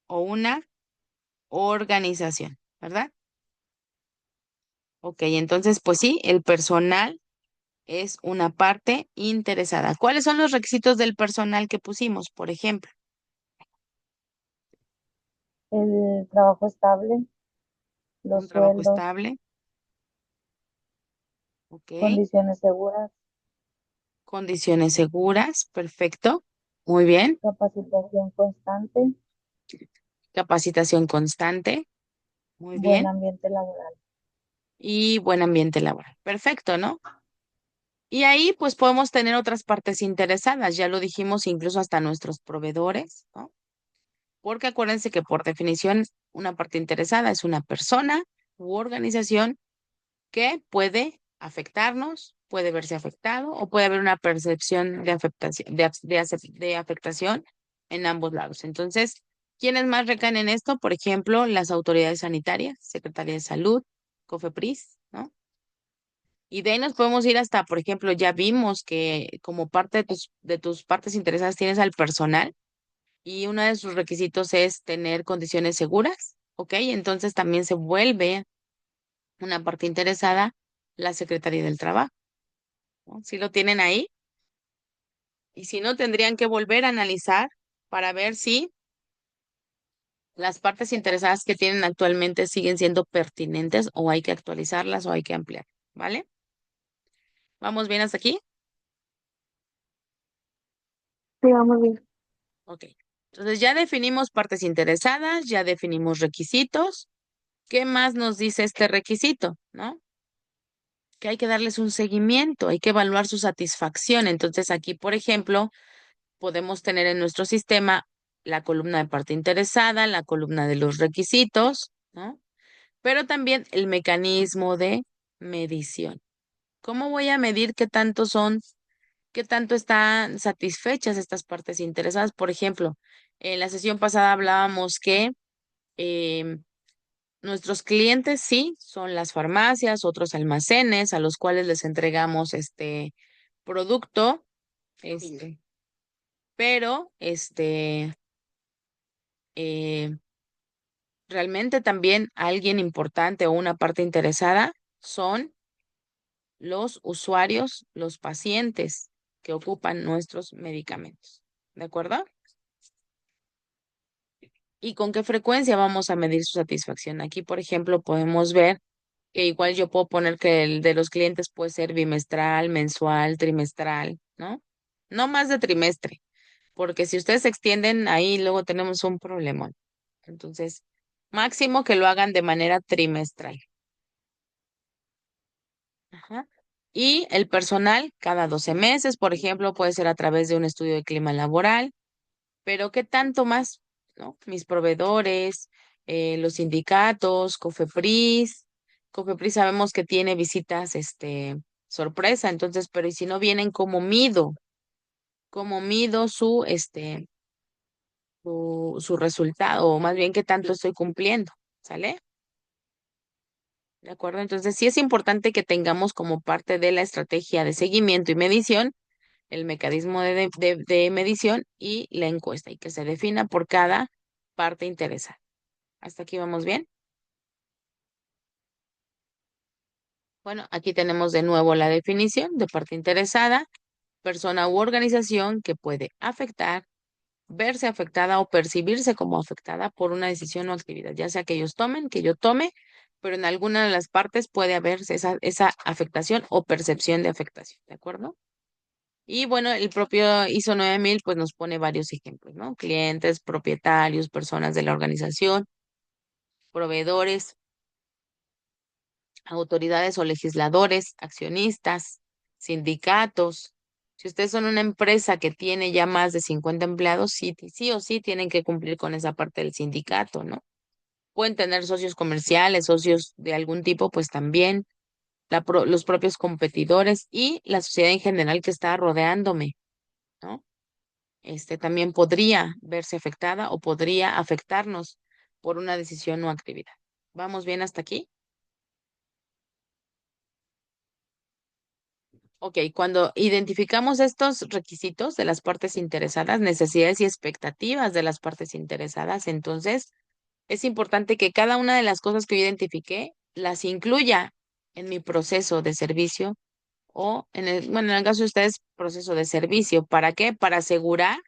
o una organización, ¿verdad? Ok, entonces, pues sí, el personal es una parte interesada. ¿Cuáles son los requisitos del personal que pusimos, por ejemplo? el trabajo estable, Un los trabajo sueldos, estable, ok. condiciones seguras, Condiciones seguras, perfecto. Muy bien. capacitación constante, Capacitación constante, muy buen bien. ambiente laboral. Y buen ambiente laboral. Perfecto, ¿no? Y ahí pues podemos tener otras partes interesadas, ya lo dijimos, incluso hasta nuestros proveedores, ¿no? Porque acuérdense que por definición una parte interesada es una persona u organización que puede afectarnos, puede verse afectado o puede haber una percepción de afectación, de afectación en ambos lados. Entonces, ¿quiénes más recaen en esto? Por ejemplo, las autoridades sanitarias, Secretaría de Salud, COFEPRIS, ¿no? Y de ahí nos podemos ir hasta, por ejemplo, ya vimos que como parte de tus partes interesadas tienes al personal y uno de sus requisitos es tener condiciones seguras, ¿ok? Entonces también se vuelve una parte interesada la Secretaría del Trabajo, ¿no? Si lo tienen ahí y si no, tendrían que volver a analizar para ver si las partes interesadas que tienen actualmente siguen siendo pertinentes o hay que actualizarlas o hay que ampliar, ¿vale? ¿Vamos bien hasta aquí? Sí, vamos bien. Ok. Entonces ya definimos partes interesadas, ya definimos requisitos. ¿Qué más nos dice este requisito? ¿No? Que hay que darles un seguimiento, hay que evaluar su satisfacción. Entonces aquí, por ejemplo, podemos tener en nuestro sistema la columna de parte interesada, la columna de los requisitos, ¿no? Pero también el mecanismo de medición. ¿Cómo voy a medir qué tanto están satisfechas estas partes interesadas? Por ejemplo, en la sesión pasada hablábamos que em, nuestros clientes sí son las farmacias, otros almacenes a los cuales les entregamos este producto, este, pero eh, realmente también alguien importante o una parte interesada son los usuarios, los pacientes que ocupan nuestros medicamentos. ¿De acuerdo? ¿Y con qué frecuencia vamos a medir su satisfacción? Aquí, por ejemplo, podemos ver que igual yo puedo poner que el de los clientes puede ser bimestral, mensual, trimestral, ¿no? No más de trimestre, porque si ustedes se extienden ahí, luego tenemos un problema. Entonces, Máximo que lo hagan de manera trimestral. Ajá. Y el personal cada 12 meses, por ejemplo, puede ser a través de un estudio de clima laboral, pero ¿qué tanto más? ¿No? Mis proveedores, los sindicatos, COFEPRIS. COFEPRIS sabemos que tiene visitas, sorpresa, entonces, pero ¿y si no vienen, cómo mido? ¿Cómo mido su resultado? O más bien, ¿qué tanto estoy cumpliendo? ¿Sale? ¿De acuerdo? Entonces, sí es importante que tengamos como parte de la estrategia de seguimiento y medición el mecanismo de medición y la encuesta y que se defina por cada parte interesada. ¿Hasta aquí vamos bien? Bueno, aquí tenemos de nuevo la definición de parte interesada, persona u organización que puede afectar, verse afectada o percibirse como afectada por una decisión o actividad, ya sea que ellos tomen, que yo tome, pero en alguna de las partes puede haber esa afectación o percepción de afectación, ¿de acuerdo? Y bueno, el propio ISO 9000 pues nos pone varios ejemplos, ¿no? Clientes, propietarios, personas de la organización, proveedores, autoridades o legisladores, accionistas, sindicatos. Si ustedes son una empresa que tiene ya más de 50 empleados, sí, sí o sí tienen que cumplir con esa parte del sindicato, ¿no? Pueden tener socios comerciales, socios de algún tipo, pues también los propios competidores y la sociedad en general que está rodeándome, ¿no? También podría verse afectada o podría afectarnos por una decisión o actividad. ¿Vamos bien hasta aquí? Ok, cuando identificamos estos requisitos de las partes interesadas, necesidades y expectativas de las partes interesadas, entonces es importante que cada una de las cosas que yo identifiqué las incluya en mi proceso de servicio o bueno, en el caso de ustedes, proceso de servicio. ¿Para qué? Para asegurar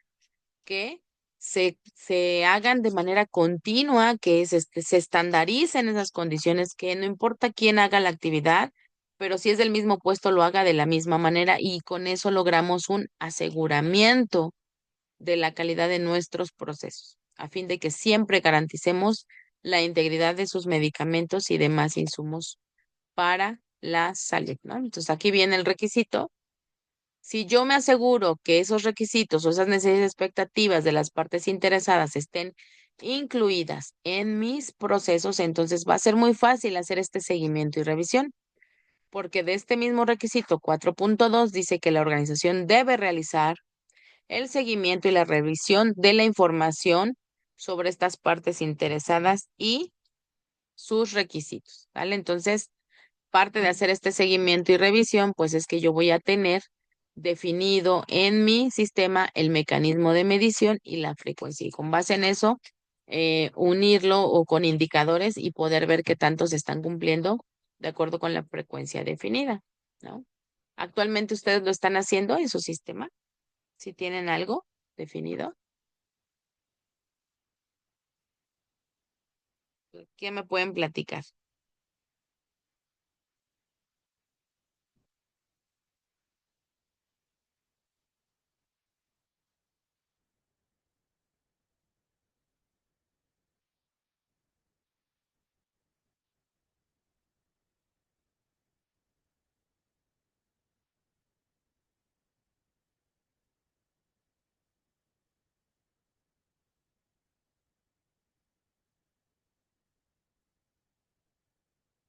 que se hagan de manera continua, que se estandaricen esas condiciones, que no importa quién haga la actividad, pero si es del mismo puesto, lo haga de la misma manera y con eso logramos un aseguramiento de la calidad de nuestros procesos, a fin de que siempre garanticemos la integridad de sus medicamentos y demás insumos para la salud, ¿no? Entonces aquí viene el requisito. Si yo me aseguro que esos requisitos o esas necesidades y expectativas de las partes interesadas estén incluidas en mis procesos, entonces va a ser muy fácil hacer este seguimiento y revisión, porque de este mismo requisito 4.2 dice que la organización debe realizar el seguimiento y la revisión de la información sobre estas partes interesadas y sus requisitos, ¿vale? Entonces, parte de hacer este seguimiento y revisión, pues es que yo voy a tener definido en mi sistema el mecanismo de medición y la frecuencia. Y con base en eso, unirlo o con indicadores y poder ver qué tanto se están cumpliendo de acuerdo con la frecuencia definida, ¿no? Actualmente ustedes lo están haciendo en su sistema, si tienen algo definido. ¿Qué me pueden platicar?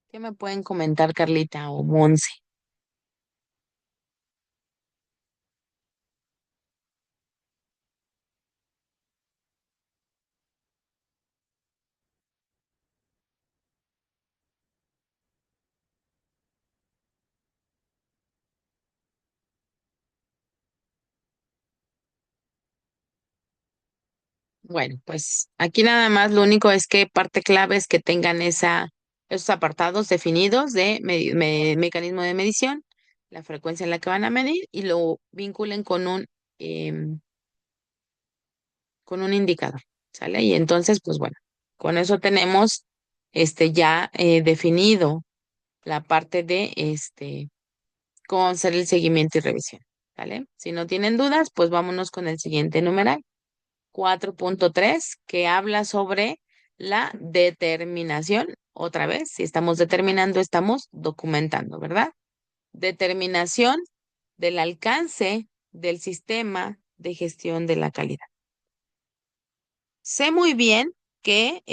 ¿Qué me pueden comentar, Carlita o Monse? Bueno, pues aquí nada más lo único es que parte clave es que tengan esos apartados definidos de mecanismo de medición, la frecuencia en la que van a medir y lo vinculen em, con un indicador, ¿sale? Y entonces, pues bueno, con eso tenemos ya definido la parte de cómo hacer el seguimiento y revisión, ¿vale? Si no tienen dudas, pues vámonos con el siguiente numeral. 4.3 que habla sobre la determinación, otra vez, si estamos determinando, estamos documentando, ¿verdad? Determinación del alcance del sistema de gestión de la calidad. Sé muy bien que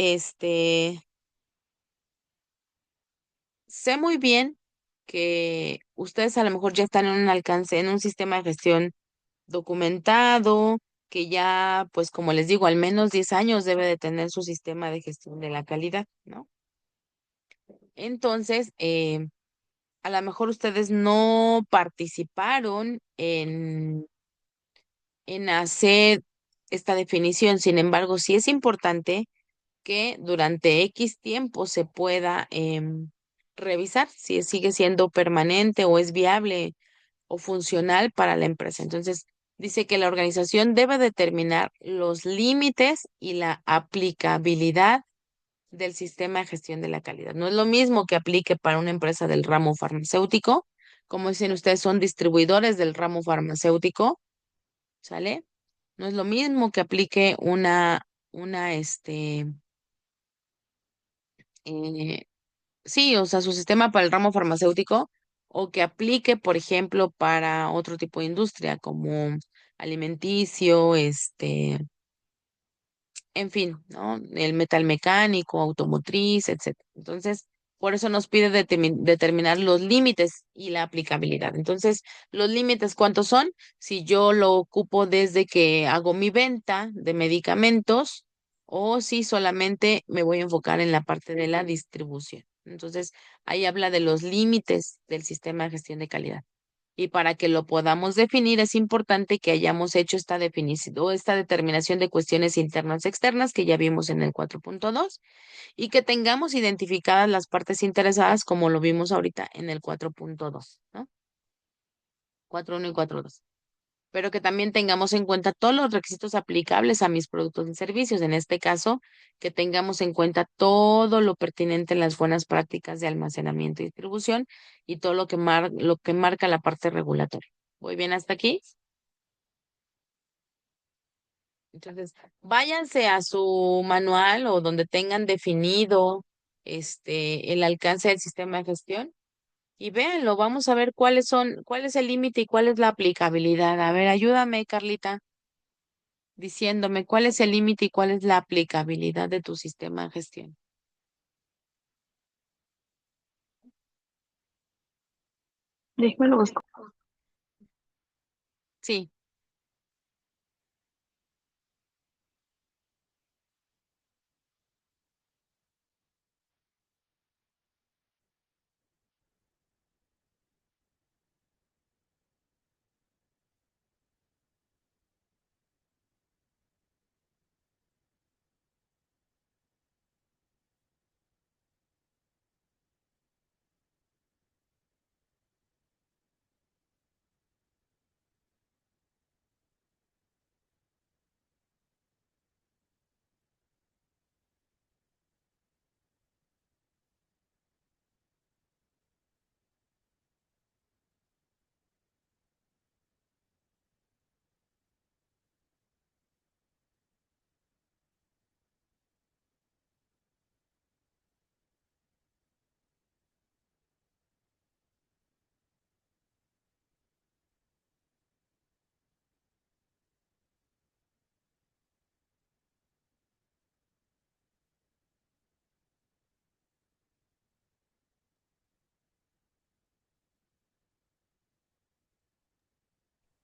sé muy bien que ustedes a lo mejor ya están en un alcance, en un sistema de gestión documentado, que ya, pues como les digo, al menos 10 años debe de tener su sistema de gestión de la calidad, ¿no? Entonces, a lo mejor ustedes no participaron en hacer esta definición, sin embargo, sí es importante que durante X tiempo se pueda revisar si sigue siendo permanente o es viable o funcional para la empresa. Entonces, dice que la organización debe determinar los límites y la aplicabilidad del sistema de gestión de la calidad. No es lo mismo que aplique para una empresa del ramo farmacéutico, como dicen ustedes, son distribuidores del ramo farmacéutico, ¿sale? No es lo mismo que aplique eh, sí, o sea, su sistema para el ramo farmacéutico o que aplique, por ejemplo, para otro tipo de industria como alimenticio, en fin, ¿no? El metal mecánico, automotriz, etcétera. Entonces, por eso nos pide determinar los límites y la aplicabilidad. Entonces, los límites, ¿cuántos son? Si yo lo ocupo desde que hago mi venta de medicamentos o si solamente me voy a enfocar en la parte de la distribución. Entonces, ahí habla de los límites del sistema de gestión de calidad. Y para que lo podamos definir, es importante que hayamos hecho esta definición o esta determinación de cuestiones internas y externas que ya vimos en el 4.2 y que tengamos identificadas las partes interesadas como lo vimos ahorita en el 4.2, ¿no? 4.1 y 4.2. Pero que también tengamos en cuenta todos los requisitos aplicables a mis productos y servicios. En este caso, que tengamos en cuenta todo lo pertinente en las buenas prácticas de almacenamiento y distribución y todo lo que marca la parte regulatoria. ¿Voy bien hasta aquí? Entonces, váyanse a su manual o donde tengan definido el alcance del sistema de gestión y véanlo. Vamos a ver cuál es el límite y cuál es la aplicabilidad. A ver, ayúdame, Carlita, diciéndome cuál es el límite y cuál es la aplicabilidad de tu sistema de gestión. Déjame lo busco. Sí,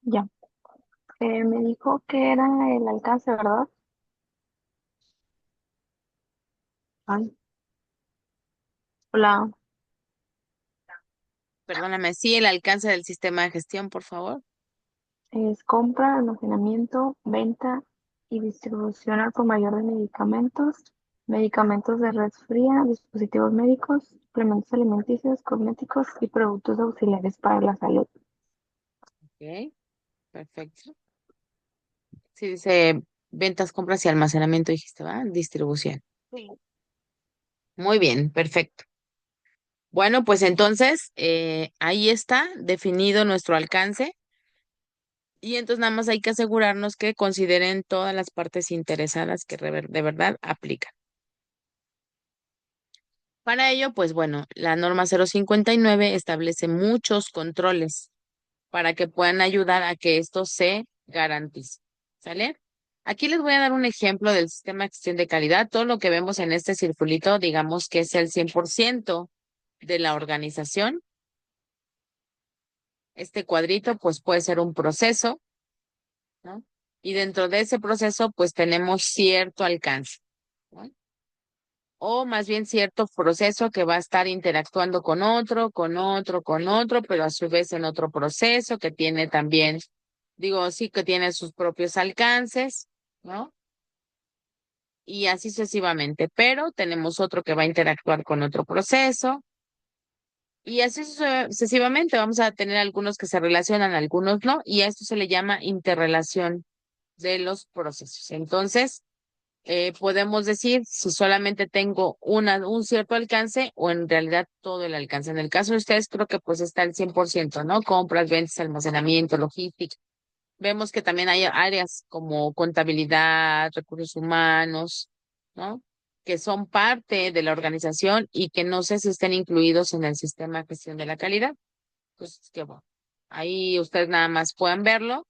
Ya. Me dijo que era el alcance, ¿verdad? Ay, hola. perdóname, sí, el alcance del sistema de gestión, por favor. Es compra, almacenamiento, venta y distribución al por mayor de medicamentos, medicamentos de red fría, dispositivos médicos, suplementos alimenticios, cosméticos y productos auxiliares para la salud. Ok, perfecto. Sí, dice ventas, compras y almacenamiento, dijiste, ¿va? Distribución. Sí. Muy bien, perfecto. Bueno, pues entonces ahí está definido nuestro alcance y entonces nada más hay que asegurarnos que consideren todas las partes interesadas que de verdad aplican. Para ello, pues bueno, la norma 059 establece muchos controles para que puedan ayudar a que esto se garantice. ¿Sale? Aquí les voy a dar un ejemplo del sistema de gestión de calidad. Todo lo que vemos en este circulito, digamos que es el 100% de la organización. Este cuadrito, pues puede ser un proceso, ¿no? Y dentro de ese proceso, pues tenemos cierto alcance, ¿no? O más bien cierto proceso que va a estar interactuando con otro, con otro, con otro, pero a su vez en otro proceso que tiene también, digo, sí que tiene sus propios alcances, ¿no? Y así sucesivamente, pero tenemos otro que va a interactuar con otro proceso y así sucesivamente. Vamos a tener algunos que se relacionan, algunos no, y a esto se le llama interrelación de los procesos. Entonces, podemos decir si solamente tengo un cierto alcance o en realidad todo el alcance. En el caso de ustedes, creo que pues está el 100%, ¿no? Compras, ventas, almacenamiento, logística. Vemos que también hay áreas como contabilidad, recursos humanos, ¿no? Que son parte de la organización y que no sé si estén incluidos en el sistema de gestión de la calidad. Pues que bueno, ahí ustedes nada más pueden verlo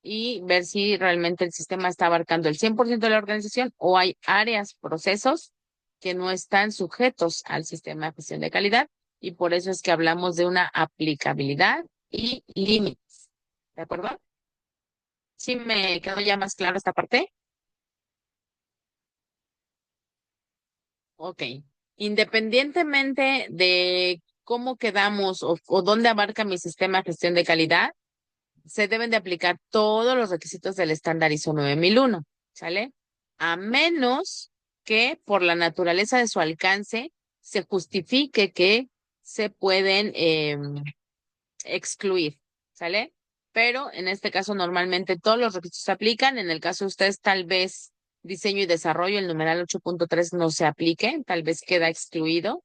y ver si realmente el sistema está abarcando el 100% de la organización o hay áreas, procesos que no están sujetos al sistema de gestión de calidad y por eso es que hablamos de una aplicabilidad y límites. ¿De acuerdo? ¿Sí me quedó ya más claro esta parte? Ok. Independientemente de cómo quedamos o dónde abarca mi sistema de gestión de calidad, se deben de aplicar todos los requisitos del estándar ISO 9001, ¿sale? A menos que por la naturaleza de su alcance se justifique que se pueden excluir, ¿sale? Pero en este caso normalmente todos los requisitos se aplican. En el caso de ustedes tal vez diseño y desarrollo, el numeral 8.3 no se aplique, tal vez queda excluido,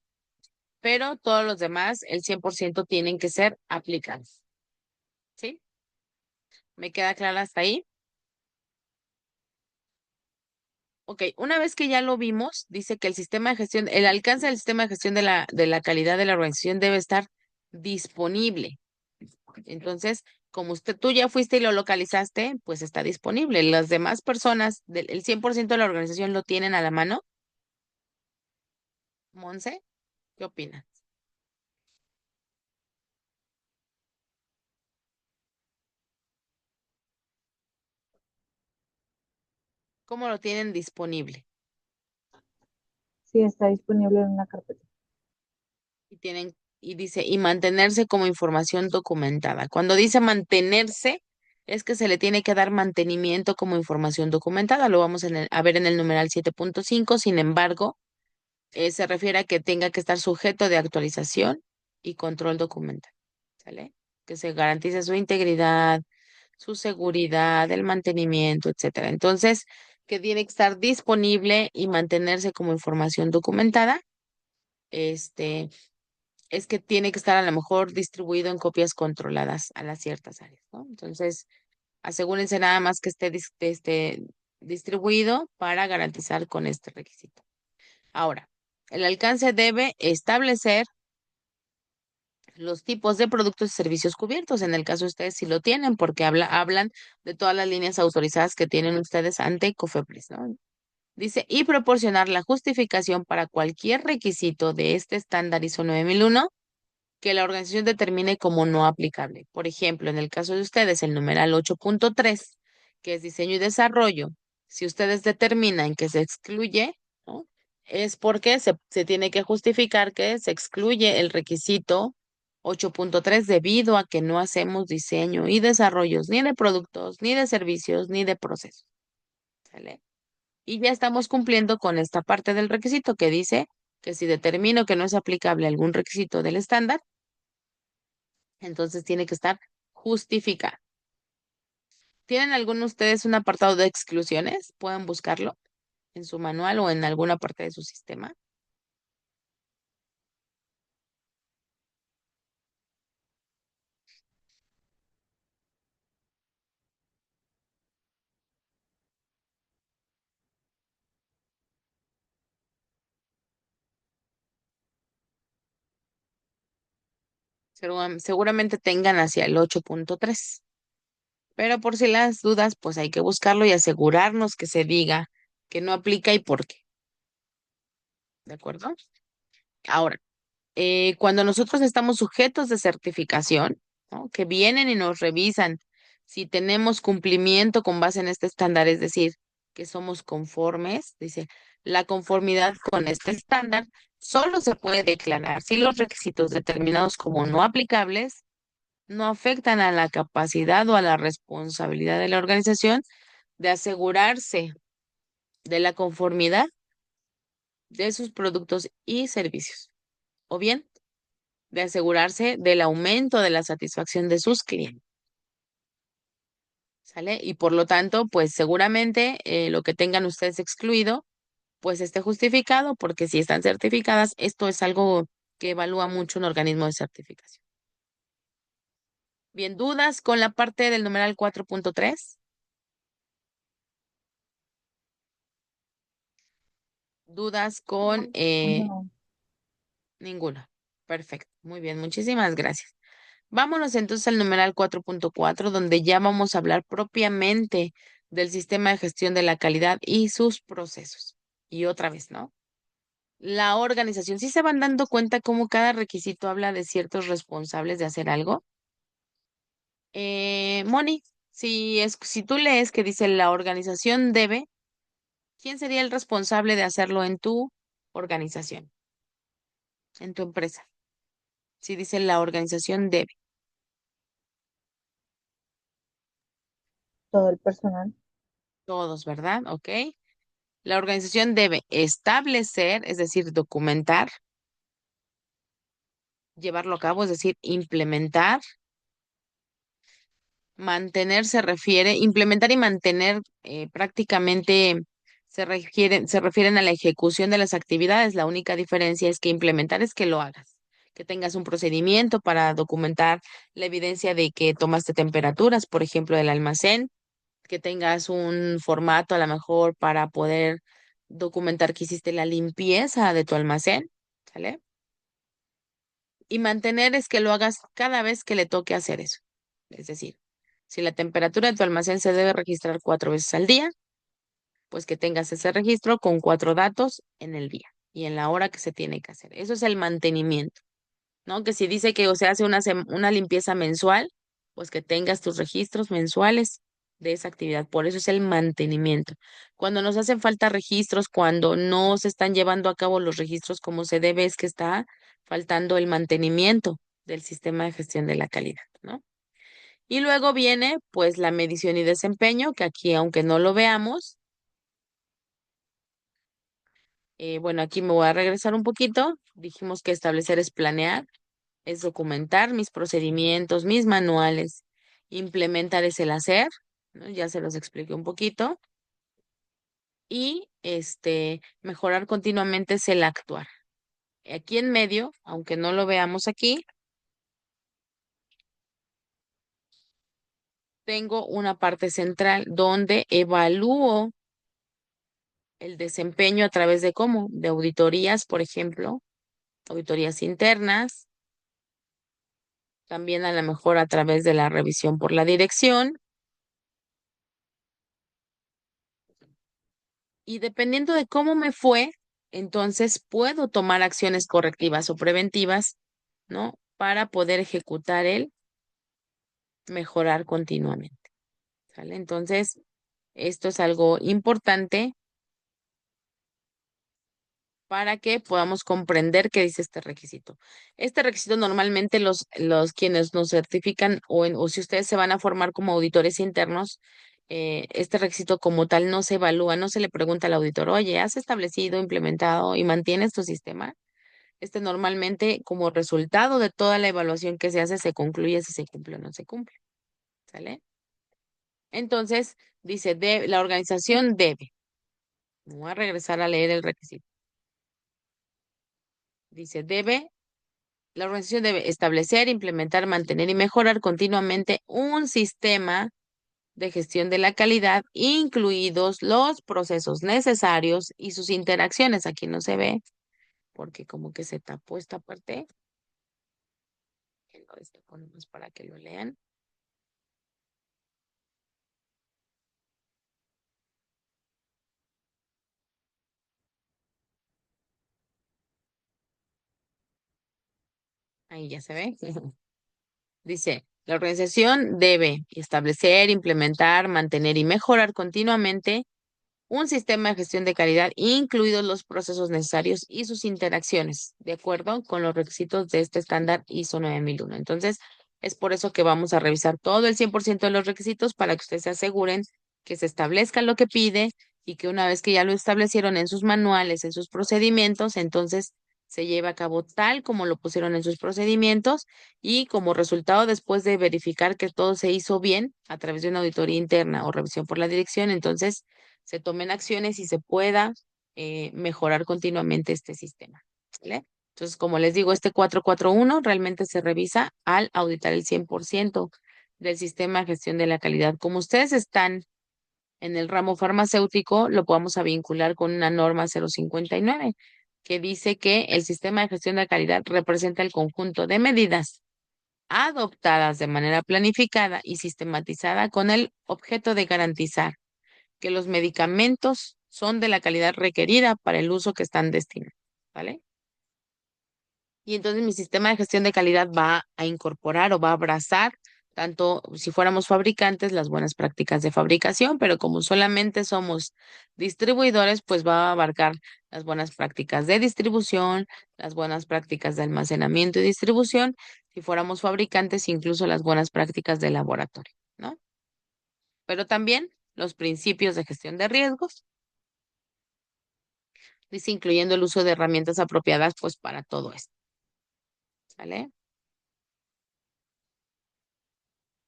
pero todos los demás, el 100% tienen que ser aplicados, ¿sí? ¿Me queda clara hasta ahí? Ok, una vez que ya lo vimos, dice que el sistema de gestión, el alcance del sistema de gestión de la calidad de la organización debe estar disponible. Entonces, como tú ya fuiste y lo localizaste, pues está disponible. Las demás personas, el 100% de la organización lo tienen a la mano. Monse, ¿qué opinas? ¿Cómo lo tienen disponible? Sí, está disponible en una carpeta. Y tienen, y dice, y mantenerse como información documentada. Cuando dice mantenerse, es que se le tiene que dar mantenimiento como información documentada. Lo vamos a ver en el numeral 7.5. Sin embargo, se refiere a que tenga que estar sujeto de actualización y control documental. ¿Sale? Que se garantice su integridad, su seguridad, el mantenimiento, etcétera. Entonces, que tiene que estar disponible y mantenerse como información documentada. Este, es que tiene que estar a lo mejor distribuido en copias controladas a las ciertas áreas, ¿no? Entonces, asegúrense nada más que esté distribuido para garantizar con este requisito. Ahora, el alcance debe establecer los tipos de productos y servicios cubiertos. En el caso de ustedes, si lo tienen, porque hablan de todas las líneas autorizadas que tienen ustedes ante COFEPRIS, ¿no? Dice, y proporcionar la justificación para cualquier requisito de este estándar ISO 9001 que la organización determine como no aplicable. Por ejemplo, en el caso de ustedes, el numeral 8.3, que es diseño y desarrollo, si ustedes determinan que se excluye, ¿no? Es porque se tiene que justificar que se excluye el requisito 8.3 debido a que no hacemos diseño y desarrollos ni de productos, ni de servicios, ni de procesos. ¿Sale? Y ya estamos cumpliendo con esta parte del requisito que dice que si determino que no es aplicable algún requisito del estándar, entonces tiene que estar justificado. ¿Tienen alguno de ustedes un apartado de exclusiones? Pueden buscarlo en su manual o en alguna parte de su sistema. Seguramente tengan hacia el 8.3. Pero por si las dudas, pues hay que buscarlo y asegurarnos que se diga que no aplica y por qué. ¿De acuerdo? Ahora, cuando nosotros estamos sujetos de certificación, ¿no? Que vienen y nos revisan si tenemos cumplimiento con base en este estándar, es decir, que somos conformes, dice, la conformidad con este estándar solo se puede declarar si los requisitos determinados como no aplicables no afectan a la capacidad o a la responsabilidad de la organización de asegurarse de la conformidad de sus productos y servicios, o bien de asegurarse del aumento de la satisfacción de sus clientes. ¿Sale? Y por lo tanto, pues seguramente lo que tengan ustedes excluido, pues esté justificado, porque si están certificadas, esto es algo que evalúa mucho un organismo de certificación. Bien, ¿dudas con la parte del numeral 4.3? ¿Dudas con No, ninguna? Perfecto, muy bien, muchísimas gracias. Vámonos entonces al numeral 4.4, donde ya vamos a hablar propiamente del sistema de gestión de la calidad y sus procesos. Y otra vez, ¿no? La organización, ¿sí se van dando cuenta cómo cada requisito habla de ciertos responsables de hacer algo? Moni, si tú lees que dice la organización debe, ¿quién sería el responsable de hacerlo en tu organización, en tu empresa? Si dice la organización debe, todo el personal, todos, ¿verdad? Ok. La organización debe establecer, es decir, documentar, llevarlo a cabo, es decir, implementar. Mantener se refiere, implementar y mantener prácticamente se refieren a la ejecución de las actividades. La única diferencia es que implementar es que lo hagas, que tengas un procedimiento para documentar la evidencia de que tomaste temperaturas, por ejemplo, del almacén, que tengas un formato a lo mejor para poder documentar que hiciste la limpieza de tu almacén, ¿sale? Y mantener es que lo hagas cada vez que le toque hacer eso. Es decir, si la temperatura de tu almacén se debe registrar 4 veces al día, pues que tengas ese registro con 4 datos en el día y en la hora que se tiene que hacer. Eso es el mantenimiento, ¿no? Que si dice que o se hace una limpieza mensual, pues que tengas tus registros mensuales de esa actividad. Por eso es el mantenimiento. Cuando nos hacen falta registros, cuando no se están llevando a cabo los registros como se debe, es que está faltando el mantenimiento del sistema de gestión de la calidad, ¿no? Y luego viene pues la medición y desempeño, que aquí aunque no lo veamos, bueno, aquí me voy a regresar un poquito. Dijimos que establecer es planear, es documentar mis procedimientos, mis manuales. Implementar es el hacer, ¿no? Ya se los expliqué un poquito. Y mejorar continuamente es el actuar. Aquí en medio, aunque no lo veamos aquí, tengo una parte central donde evalúo el desempeño a través de cómo, de auditorías, por ejemplo, auditorías internas, también a lo mejor a través de la revisión por la dirección. Y dependiendo de cómo me fue, entonces puedo tomar acciones correctivas o preventivas, ¿no? Para poder ejecutar el mejorar continuamente, ¿sale? Entonces, esto es algo importante para que podamos comprender qué dice este requisito. Este requisito normalmente los quienes nos certifican o si ustedes se van a formar como auditores internos, este requisito como tal no se evalúa, no se le pregunta al auditor, oye, ¿has establecido, implementado y mantienes tu sistema? Normalmente como resultado de toda la evaluación que se hace se concluye si se cumple o no se cumple, ¿sale? Entonces, dice, la organización debe. Voy a regresar a leer el requisito. Dice, la organización debe establecer, implementar, mantener y mejorar continuamente un sistema de gestión de la calidad, incluidos los procesos necesarios y sus interacciones. Aquí no se ve porque como que se tapó esta parte. leyendo esto, ponemos para que lo lean. Ahí ya se ve. Dice, la organización debe establecer, implementar, mantener y mejorar continuamente un sistema de gestión de calidad, incluidos los procesos necesarios y sus interacciones, de acuerdo con los requisitos de este estándar ISO 9001. Entonces, es por eso que vamos a revisar todo el 100% de los requisitos para que ustedes se aseguren que se establezca lo que pide y que una vez que ya lo establecieron en sus manuales, en sus procedimientos, entonces se lleve a cabo tal como lo pusieron en sus procedimientos y como resultado, después de verificar que todo se hizo bien a través de una auditoría interna o revisión por la dirección, entonces se tomen acciones y se pueda mejorar continuamente este sistema. ¿Vale? Entonces, como les digo, este 441 realmente se revisa al auditar el 100% del sistema de gestión de la calidad. Como ustedes están en el ramo farmacéutico, lo podemos a vincular con una norma 059 que dice que el sistema de gestión de la calidad representa el conjunto de medidas adoptadas de manera planificada y sistematizada con el objeto de garantizar que los medicamentos son de la calidad requerida para el uso que están destinados, ¿vale? Y entonces mi sistema de gestión de calidad va a incorporar o va a abrazar tanto si fuéramos fabricantes las buenas prácticas de fabricación, pero como solamente somos distribuidores, pues va a abarcar las buenas prácticas de distribución, las buenas prácticas de almacenamiento y distribución, si fuéramos fabricantes, incluso las buenas prácticas de laboratorio, ¿no? Pero también los principios de gestión de riesgos, dice, incluyendo el uso de herramientas apropiadas, pues para todo esto, ¿vale?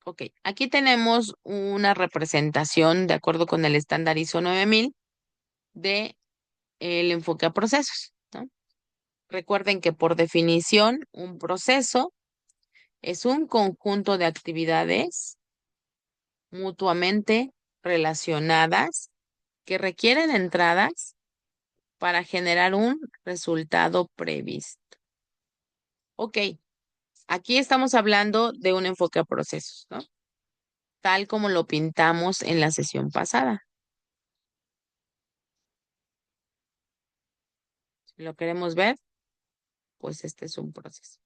Ok, aquí tenemos una representación, de acuerdo con el estándar ISO 9000, de el enfoque a procesos, ¿no? Recuerden que por definición, un proceso es un conjunto de actividades mutuamente relacionadas que requieren entradas para generar un resultado previsto. Ok, aquí estamos hablando de un enfoque a procesos, ¿no? Tal como lo pintamos en la sesión pasada. Si lo queremos ver, pues este es un proceso.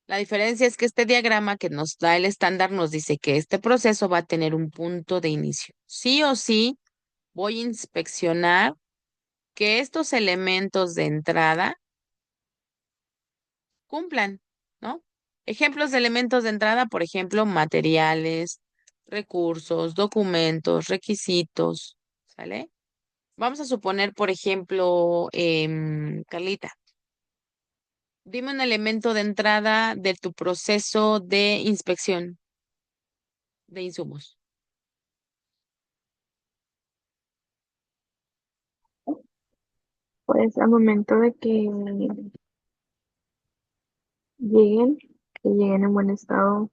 La diferencia es que este diagrama que nos da el estándar nos dice que este proceso va a tener un punto de inicio. Sí o sí, voy a inspeccionar que estos elementos de entrada cumplan, ¿no? Ejemplos de elementos de entrada, por ejemplo, materiales, recursos, documentos, requisitos, ¿sale? Vamos a suponer, por ejemplo, Carlita, dime un elemento de entrada de tu proceso de inspección de insumos. Pues al momento de lleguen, que lleguen en buen estado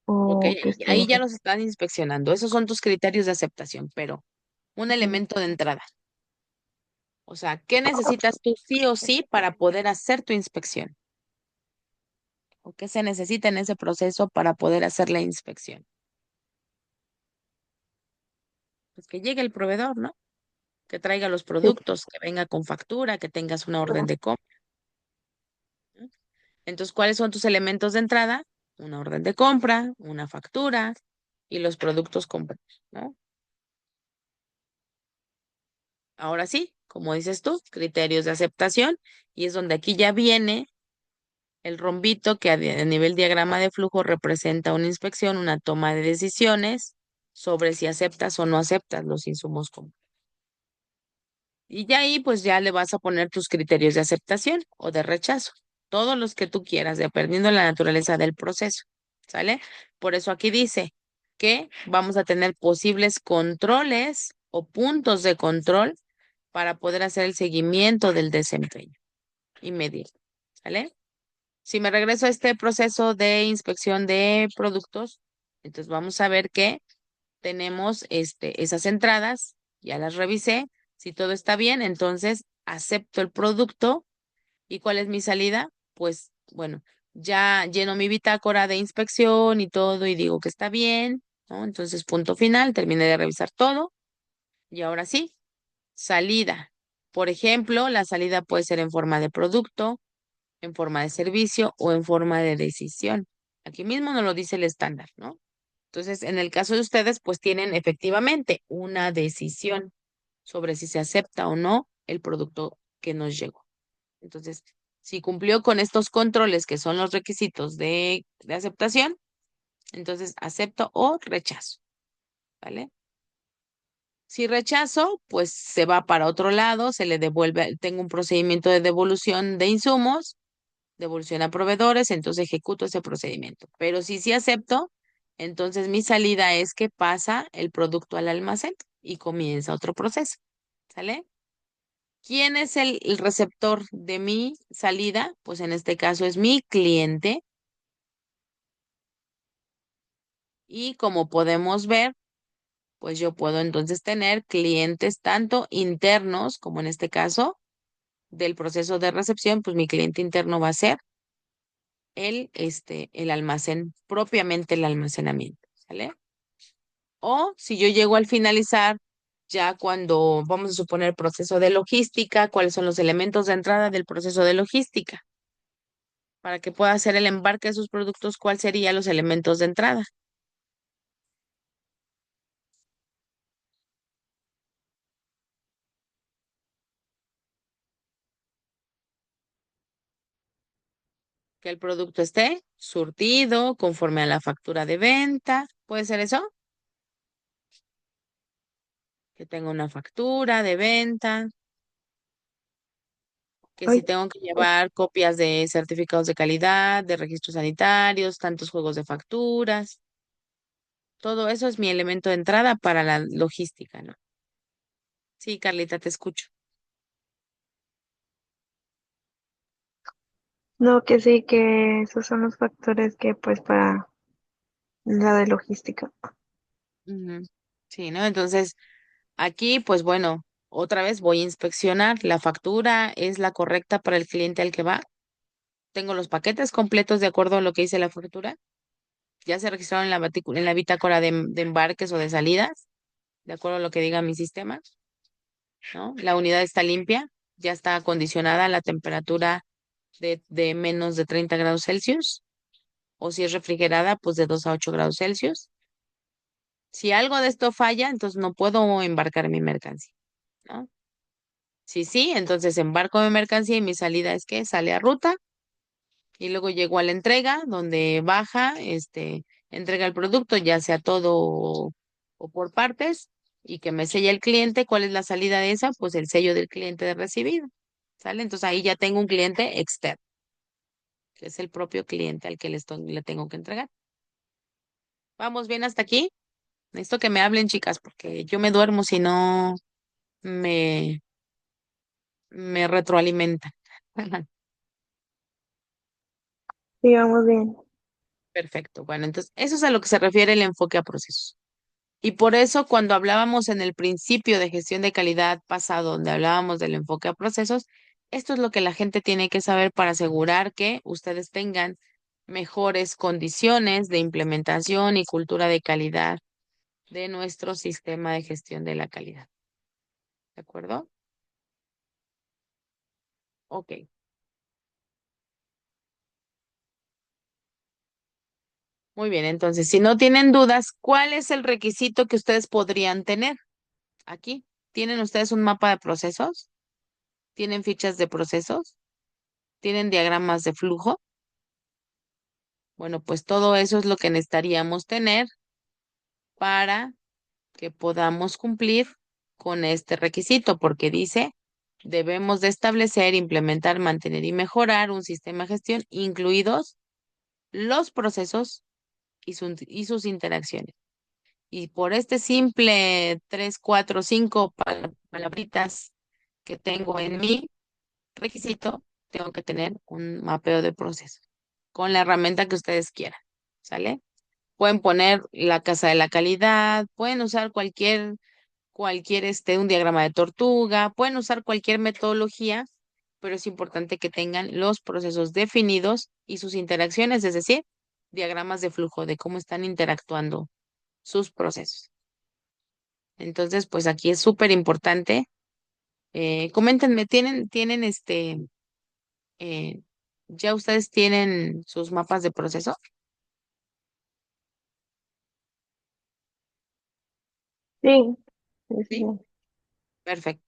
Ok, o que estén, ahí ya los están inspeccionando. Esos son tus criterios de aceptación, pero un ujú, elemento de entrada. O sea, ¿qué necesitas tú sí o sí para poder hacer tu inspección? ¿O qué se necesita en ese proceso para poder hacer la inspección? Pues que llegue el proveedor, ¿no? Que traiga los sí, productos, que venga con factura, que tengas una orden de compra, ¿no? Entonces, ¿cuáles son tus elementos de entrada? Una orden de compra, una factura y los productos comprados, ¿no? Ahora sí, como dices tú, criterios de aceptación, y es donde aquí ya viene el rombito que a nivel diagrama de flujo representa una inspección, una toma de decisiones sobre si aceptas o no aceptas los insumos comprados. Y ya ahí pues ya le vas a poner tus criterios de aceptación o de rechazo, todos los que tú quieras, dependiendo de la naturaleza del proceso, ¿sale? Por eso aquí dice que vamos a tener posibles controles o puntos de control para poder hacer el seguimiento del desempeño y medir, ¿sale? Si me regreso a este proceso de inspección de productos, entonces vamos a ver que tenemos esas entradas, ya las revisé. Si todo está bien, entonces acepto el producto. ¿Y cuál es mi salida? Pues bueno, ya lleno mi bitácora de inspección y todo y digo que está bien, ¿no? Entonces, punto final, terminé de revisar todo y ahora sí, salida. Por ejemplo, la salida puede ser en forma de producto, en forma de servicio o en forma de decisión. Aquí mismo nos lo dice el estándar, ¿no? Entonces, en el caso de ustedes, pues tienen efectivamente una decisión sobre si se acepta o no el producto que nos llegó. Entonces, si cumplió con estos controles que son los requisitos de aceptación, entonces acepto o rechazo, ¿vale? Si rechazo, pues se va para otro lado, se le devuelve, tengo un procedimiento de devolución de insumos, devolución a proveedores, entonces ejecuto ese procedimiento. Pero si sí acepto, entonces mi salida es que pasa el producto al almacén y comienza otro proceso, ¿sale? ¿Quién es el receptor de mi salida? Pues en este caso es mi cliente y como podemos ver, pues yo puedo entonces tener clientes tanto internos como en este caso del proceso de recepción, pues mi cliente interno va a ser el almacén, propiamente el almacenamiento, ¿sale? O si yo llego al finalizar, ya cuando vamos a suponer proceso de logística, cuáles son los elementos de entrada del proceso de logística. Para que pueda hacer el embarque de sus productos, ¿cuáles serían los elementos de entrada? Que el producto esté surtido conforme a la factura de venta. ¿Puede ser eso? Que tenga una factura de venta, que si Ay, tengo que llevar copias de certificados de calidad, de registros sanitarios, tantos juegos de facturas. Todo eso es mi elemento de entrada para la logística, ¿no? Sí, Carlita, te escucho. no, que sí, que esos son los factores que pues para la de logística. Ujú. Sí, ¿no? Entonces, aquí, pues bueno, otra vez voy a inspeccionar. La factura es la correcta para el cliente al que va. Tengo los paquetes completos de acuerdo a lo que dice la factura. Ya se registraron en la, en la bitácora de embarques o de salidas, de acuerdo a lo que diga mi sistema, ¿no? La unidad está limpia, ya está acondicionada a la temperatura de menos de 30 grados Celsius, o si es refrigerada, pues de 2 a 8 grados Celsius. Si algo de esto falla, entonces no puedo embarcar mi mercancía, ¿no? Si sí, entonces embarco mi mercancía y mi salida es que sale a ruta y luego llego a la entrega, donde baja, entrega el producto, ya sea todo o por partes, y que me sella el cliente. ¿Cuál es la salida de esa? Pues el sello del cliente de recibido, ¿sale? Entonces ahí ya tengo un cliente externo, que es el propio cliente al que le tengo que entregar. ¿Vamos bien hasta aquí? Necesito que me hablen, chicas, porque yo me duermo si no me, me retroalimentan. Sí, vamos bien. Perfecto. Bueno, entonces eso es a lo que se refiere el enfoque a procesos. Y por eso cuando hablábamos en el principio de gestión de calidad pasado, donde hablábamos del enfoque a procesos, esto es lo que la gente tiene que saber para asegurar que ustedes tengan mejores condiciones de implementación y cultura de calidad de nuestro sistema de gestión de la calidad. ¿De acuerdo? Ok. Muy bien. Entonces, si no tienen dudas, ¿cuál es el requisito que ustedes podrían tener aquí? ¿Tienen ustedes un mapa de procesos? ¿Tienen fichas de procesos? ¿Tienen diagramas de flujo? Bueno, pues todo eso es lo que necesitaríamos tener para que podamos cumplir con este requisito, porque dice, debemos de establecer, implementar, mantener y mejorar un sistema de gestión, incluidos los procesos y sus interacciones. Y por este simple 3, 4, 5 palabritas que tengo en mi requisito, tengo que tener un mapeo de procesos con la herramienta que ustedes quieran. ¿Sale? Pueden poner la casa de la calidad, pueden usar un diagrama de tortuga, pueden usar cualquier metodología, pero es importante que tengan los procesos definidos y sus interacciones, es decir, diagramas de flujo de cómo están interactuando sus procesos. Entonces, pues aquí es súper importante. Coméntenme, eh, ¿ya ustedes tienen sus mapas de proceso? Sí, sí, sí, Sí. sí. Perfecto.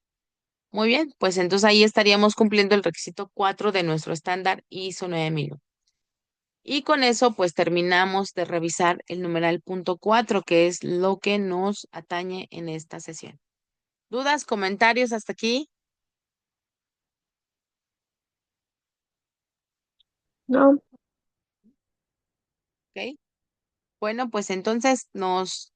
Muy bien, pues entonces ahí estaríamos cumpliendo el requisito 4 de nuestro estándar ISO 9001. Y con eso, pues terminamos de revisar el numeral punto 4, que es lo que nos atañe en esta sesión. ¿Dudas, comentarios hasta aquí? No, ¿Ok? Bueno, pues entonces nos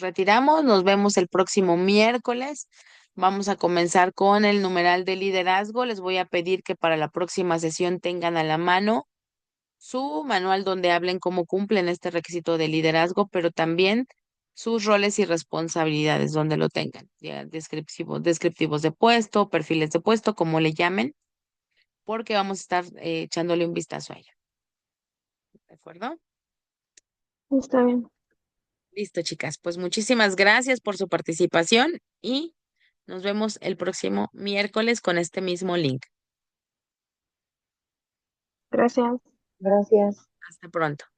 retiramos, nos vemos el próximo miércoles. Vamos a comenzar con el numeral de liderazgo. Les voy a pedir que para la próxima sesión tengan a la mano su manual donde hablen cómo cumplen este requisito de liderazgo, pero también sus roles y responsabilidades donde lo tengan, ya descriptivos de puesto, perfiles de puesto, como le llamen, porque vamos a estar echándole un vistazo a ello. ¿De acuerdo? está bien. Listo, chicas. Pues muchísimas gracias por su participación y nos vemos el próximo miércoles con este mismo link. Gracias. Gracias. Hasta pronto.